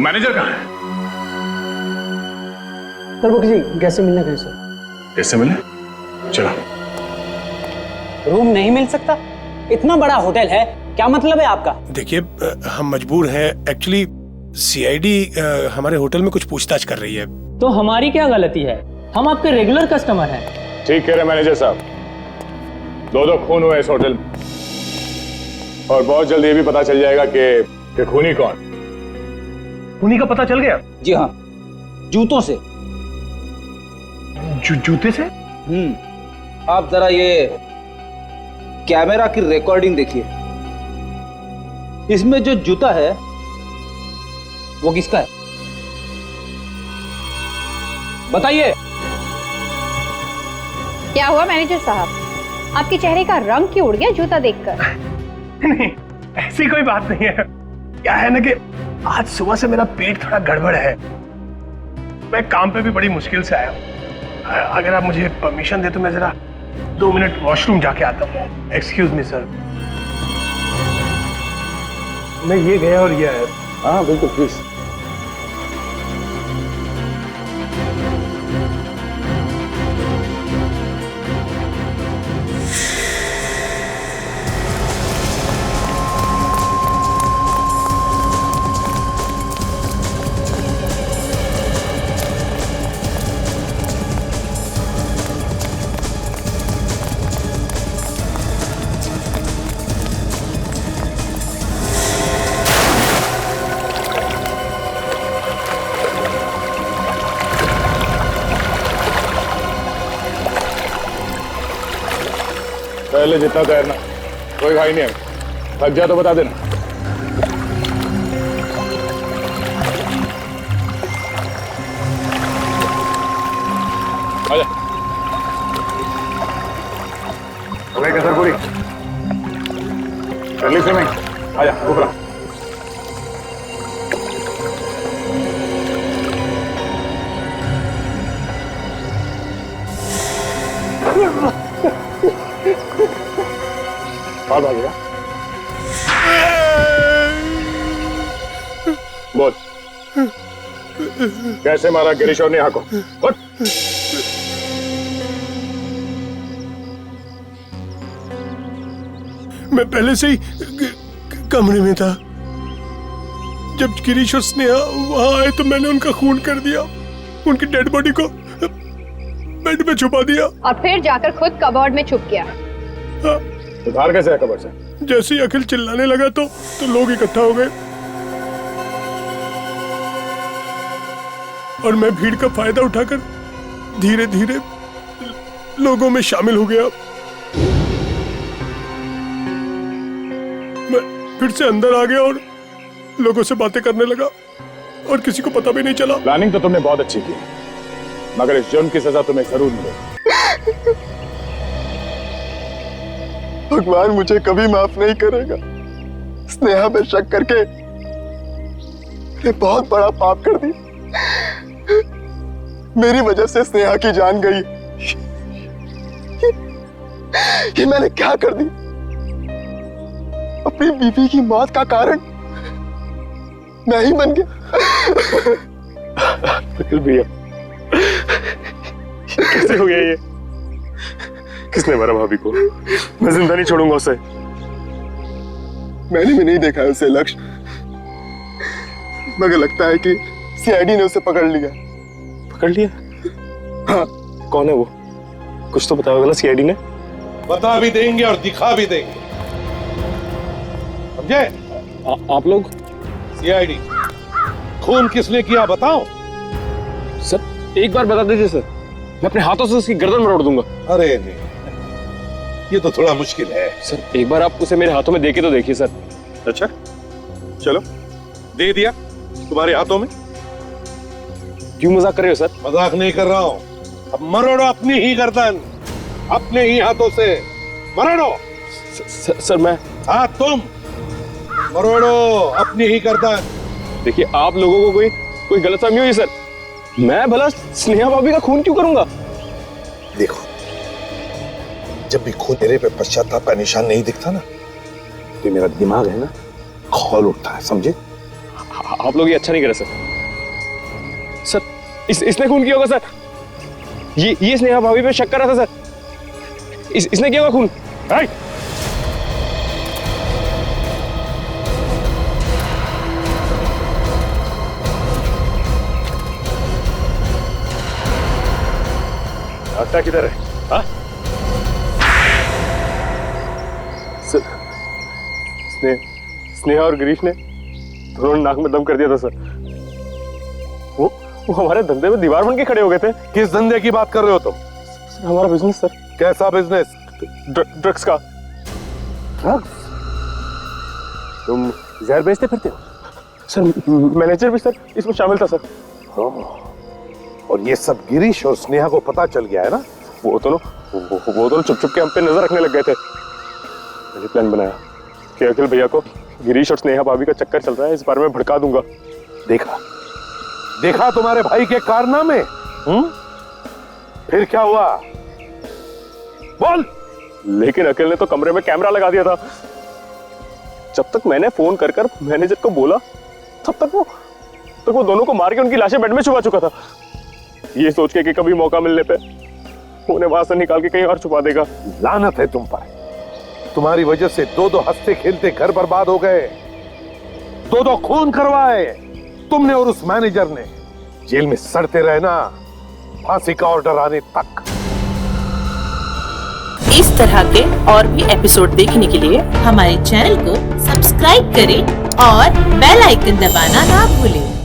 S7: मैनेजर कहाँ है?
S5: सर वो किसी कैसे मिलने गए सर।
S7: कैसे मिले? चलो।
S5: रूम नहीं मिल सकता? इतना बड़ा होटल है, क्या मतलब है आपका?
S18: देखिए, हम मजबूर हैं। एक्चुअली सीआईडी हमारे होटल में कुछ पूछताछ कर रही है।
S5: तो हमारी क्या गलती है? हम आपके रेगुलर कस्टमर हैं।
S7: ठीक कह रहे मैनेजर साहब, 2 खून हुए इस होटल में, और बहुत जल्द ये भी पता चल जाएगा कि खूनी कौन।
S18: खूनी का पता चल गया?
S10: जी हाँ, जूतों से।
S18: जूते से?
S10: आप जरा ये कैमरा की रिकॉर्डिंग देखिए। इसमें जो जूता है वो किसका है? बताइए।
S6: क्या हुआ मैनेजर साहब, आपके चेहरे का रंग क्यों उड़ गया जूता देखकर?
S18: नहीं, ऐसी कोई बात नहीं है। क्या है ना कि आज सुबह से मेरा पेट थोड़ा गड़बड़ है। मैं काम पे भी बड़ी मुश्किल से आया हूँ। अगर आप मुझे परमिशन दे तो मैं जरा 2 मिनट वॉशरूम जाके आता हूँ। Excuse me sir. मैं ये गया और ये आया।
S7: हाँ बिल्कुल, प्लीज। पहले जितना तैरना, कोई भाई नहीं है। थक जा तो बता देना। आजा। अबे कसर पूरी कर ली स्विमिंग। आजा ऊपर। आ भागेगा। बोल, कैसे मारा गिरीश और नेहा को? बोल।
S18: मैं पहले से ही कमरे में था। जब गिरीश और स्नेहा वहां आए तो मैंने उनका खून कर दिया, उनकी डेड बॉडी को बेड में छुपा दिया
S6: और फिर जाकर खुद कबर्ड में छुप गया।
S18: हाँ।
S7: उधार कैसे है कबर से?
S18: जैसे ही अखिल चिल्लाने लगा तो लोग इकट्ठा हो गए और मैं भीड़ का फायदा उठाकर धीरे धीरे लोगों में शामिल हो गया। मैं फिर से अंदर आ गया और लोगों से बातें करने लगा और किसी को पता भी नहीं चला।
S7: प्लानिंग तो तुमने बहुत अच्छी की, मगर इस जुर्म की सजा तुम्हें जरूर मिलेगी।
S15: भगवान मुझे कभी माफ नहीं करेगा। स्नेहा पे शक करके मैंने बहुत बड़ा पाप कर दिया। मेरी वजह से स्नेहा की जान गई। ये मैंने क्या कर दी? अपनी बीवी की मौत का कारण मैं ही बन गया।
S1: कैसे हो गया ये? किसने मारा भाभी को? मैं जिंदा नहीं छोड़ूंगा उसे।
S15: मैंने भी नहीं देखा है उसे लक्ष्य, मगर लगता है कि सीआईडी ने उसे पकड़ लिया।
S1: पकड़ लिया? हाँ। कौन है वो? कुछ तो बताओगे ना सीआईडी ने?
S14: बता भी देंगे और दिखा भी देंगे, समझे?
S1: आप लोग?
S14: सीआईडी। खून किसने किया बताओ?
S1: सर एक बार बता दीजिए सर, मैं अपने हाथों से उसकी गर्दन मरोड़ दूंगा।
S14: अरे नहीं, ये तो थोड़ा मुश्किल है।
S1: सर एक बार आप उसे मेरे हाथों में देके तो देखिए सर।
S14: अच्छा चलो, दे दिया तुम्हारे हाथों में।
S1: क्यों मजाक कर रहे हो सर?
S14: मजाक नहीं कर रहा हूं। अब मरोड़ो अपनी ही गर्दन, अपने ही हाथों से मरोड़ो।
S1: सर मैं?
S14: हाँ तुम मरोड़ो अपनी ही गर्दन।
S1: देखिए आप लोगों को कोई गलतफहमी हुई सर। मैं भला स्नेहा भाभी का खून क्यों करूंगा?
S14: देखो, जब भी खून तेरे पे पश्चाताप का निशान नहीं दिखता ना, तो मेरा दिमाग है ना खौल उठता है, समझे?
S1: आप लोग ये अच्छा नहीं करे सर। सर इसने खून किया होगा सर। ये स्नेहा भाभी पे शक कर रहा था सर। इसने किया होगा खून।
S14: रास्ता किधर है? हाँ?
S1: स्नेहा और गिरीश ने दोनों नाक में दम कर दिया था सर। वो हमारे धंधे में दीवार बन के खड़े हो गए थे।
S14: किस धंधे की बात कर रहे हो तुम?
S1: सर हमारा बिजनेस सर।
S14: कैसा बिजनेस?
S1: ड्रग्स का।
S14: ड्रग्स? तुम जहर बेचते फिरते हो?
S1: सर मैनेजर भी सर इसमें शामिल था सर।
S14: और ये सब गिरीश और स्नेहा को पता चल गया है ना?
S1: वो दोनों चुप चुप के हम पे नजर रखने लग गए थे। मैंने प्लान बनाया कि अखिल भैया को गिरीश और स्नेहा भाभी का चक्कर चल रहा है, इस बारे में भड़का दूंगा।
S14: देखा तुम्हारे भाई के कारनामे? फिर क्या हुआ? बोल।
S1: लेकिन अखिल ने तो कमरे में कैमरा लगा दिया था। जब तक मैंने फोन कर मैनेजर को बोला, तब तक वो दोनों को मार के उनकी लाशें बेड में छुपा चुका था, ये सोच के कि कभी मौका मिलने पे उन्हें वहां से निकाल के कहीं और छुपा देगा।
S14: लानत है तुम पर। तुम्हारी वजह से दो हंसते खेलते घर बर्बाद हो गए, दो खून करवाए तुमने और उस मैनेजर ने। जेल में सड़ते रहना फांसी का ऑर्डर आने तक।
S9: इस तरह के और भी एपिसोड देखने के लिए हमारे चैनल को सब्सक्राइब करें और बेल आइकन दबाना ना भूलें।